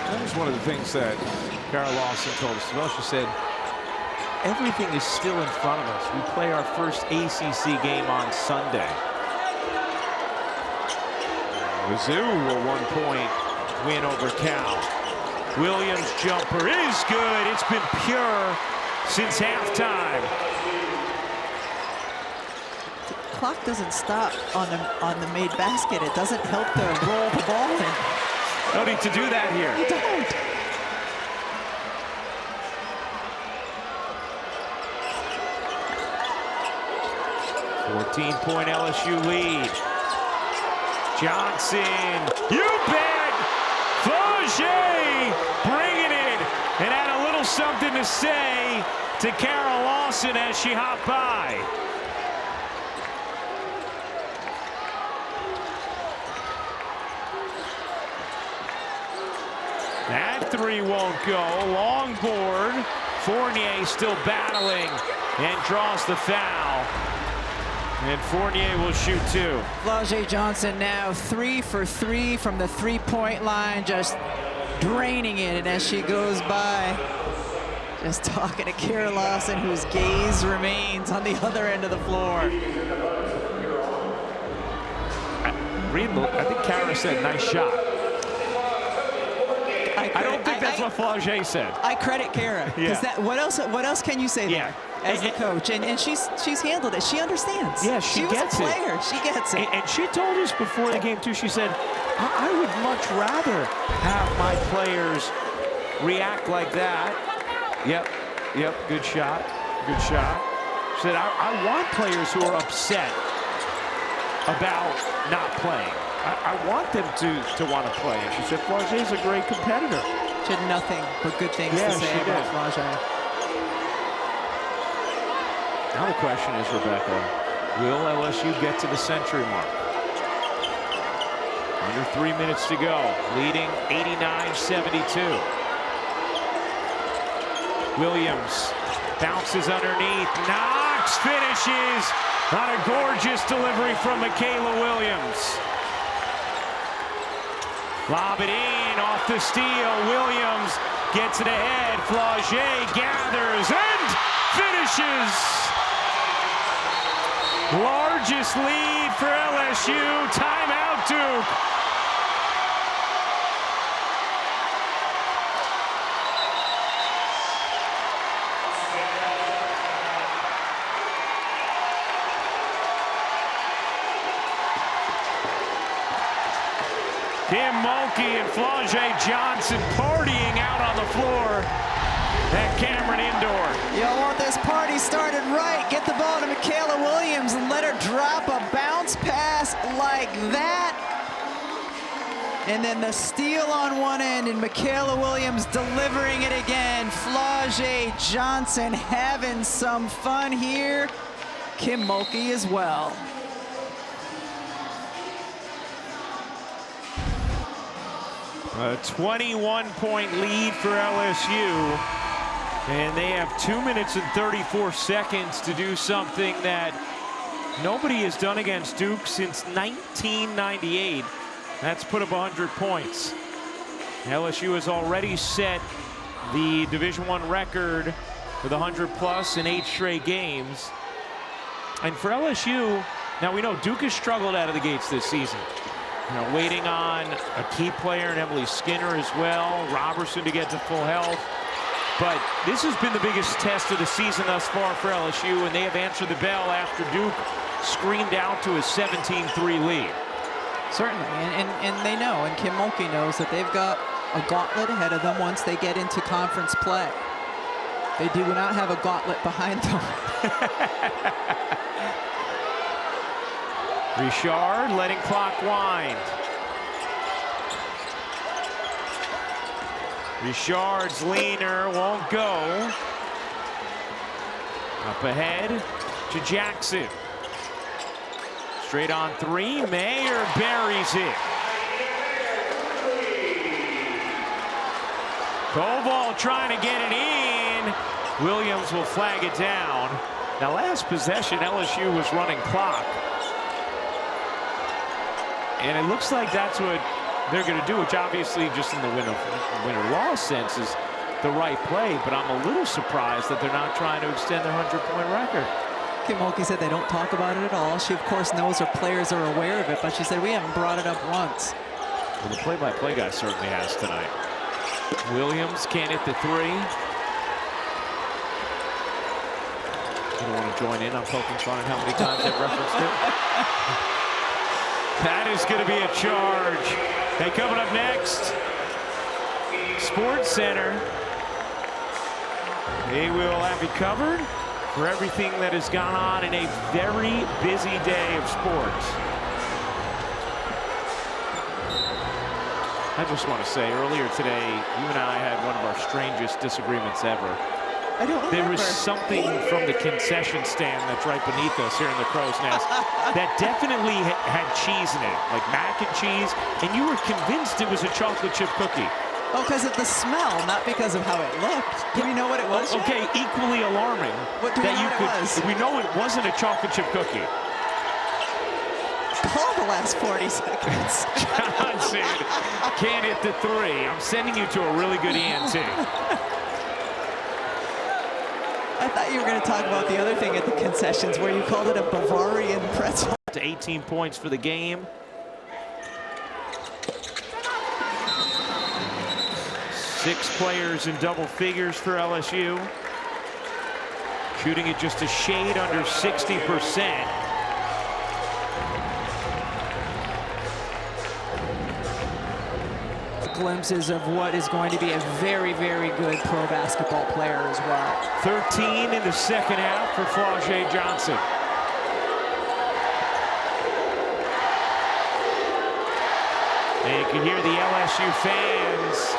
That was one of the things that Kara Lawson told us as well. She said, everything is still in front of us. We play our first ACC game on Sunday. Mizzou a 1-point win over Cal. Williams' jumper is good. It's been pure since halftime. The clock doesn't stop on the made basket. It doesn't help to roll the ball in. No need to do that here. You don't. Point LSU lead. Johnson, you bet! Flau'jae bringing it, and had a little something to say to Kara Lawson as she hopped by. That three won't go. Long board. Fournier still battling and draws the foul. And Fournier will shoot two. Flau'jae Johnson now 3 for 3 from the three-point line, just draining it. And as she goes by, just talking to Kara Lawson, whose gaze remains on the other end of the floor. I think Kara said, nice shot. I don't think that's what Flau'jae said. I credit Kara, because what else can you say there as a coach? And she's handled it. She understands. Yeah, she gets it. She was a player. She gets it. And she told us before the game too. She said, I would much rather have my players react like that. Yep, good shot, good shot. She said, I want players who are upset about not playing. I want them to want to play. And she said, Flau'jae's a great competitor. She had nothing but good things to say about Flau'jae. Now the question is, Rebecca, will LSU get to the century mark? Under 3 minutes to go, leading 89-72. Williams bounces underneath, Knox finishes on a gorgeous delivery from Michaela Williams. Lob it in, off the steal. Williams gets it ahead. Flau'jae gathers and finishes. Largest lead for LSU. Timeout, Duke. Kim Mulkey and Flau'jae Johnson partying out on the floor at Cameron Indoor. You want this party started right. Get the ball to Michaela Williams and let her drop a bounce pass like that. And then the steal on one end and Michaela Williams delivering it again. Flau'jae Johnson having some fun here. Kim Mulkey as well. A 21-point lead for LSU. And they have 2 minutes and 34 seconds to do something that nobody has done against Duke since 1998. That's put up 100 points. LSU has already set the Division I record with 100+ in 8 straight games. And for LSU, now we know Duke has struggled out of the gates this season. You know, waiting on a key player in Emily Skinner as well, Robertson to get to full health. But this has been the biggest test of the season thus far for LSU, and they have answered the bell after Duke screamed out to a 17-3 lead. Certainly, and they know, and Kim Mulkey knows that they've got a gauntlet ahead of them once they get into conference play. They do not have a gauntlet behind them. Richard letting clock wind. Richard's leaner won't go. Up ahead to Jackson. Straight on 3, Mair buries it. Koval trying to get it in. Williams will flag it down. Now last possession, LSU was running clock. And it looks like that's what they're going to do, which obviously just in the win-or-loss sense is the right play, but I'm a little surprised that they're not trying to extend their 100-point record. Kim Mulkey said they don't talk about it at all. She, of course, knows her players are aware of it, but she said we haven't brought it up once. Well, the play-by-play guy certainly has tonight. Williams can't hit the 3. You don't want to join in on poking fun at how many times they've referenced it. That is going to be a charge. Hey, coming up next, Sports Center. They will have you covered for everything that has gone on in a very busy day of sports. I just want to say, earlier today, you and I had one of our strangest disagreements ever. I don't remember. There was something from the concession stand that's right beneath us here in the Crow's Nest that definitely had cheese in it, like mac and cheese, and you were convinced it was a chocolate chip cookie. Oh, because of the smell, not because of how it looked. Do we know what it was? Okay, equally alarming. What do we know what it was? We know it wasn't a chocolate chip cookie. Call the last 40 seconds. Johnson can't hit the 3. I'm sending you to a really good ENT. I thought you were going to talk about the other thing at the concessions where you called it a Bavarian pretzel. To 18 points for the game. Six players in double figures for LSU. Shooting it just a shade under 60%. Glimpses of what is going to be a very, very good pro basketball player as well. 13 in the second half for Flau'jae Johnson. And you can hear the LSU fans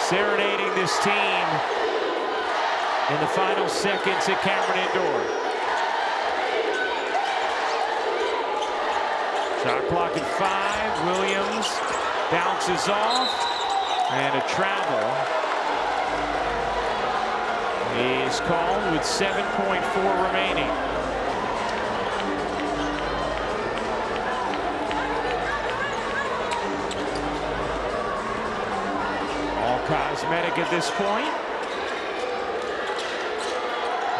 serenading this team in the final seconds at Cameron Indoor. Shot clock at 5. Williams bounces off, and a travel is called with 7.4 remaining. All cosmetic at this point.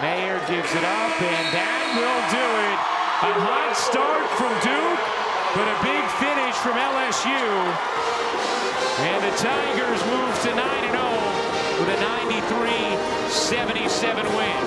Mair gives it up, and that will do it. A hot start from Duke, but a big finish from LSU. And the Tigers move to 9-0 with a 93-77 win.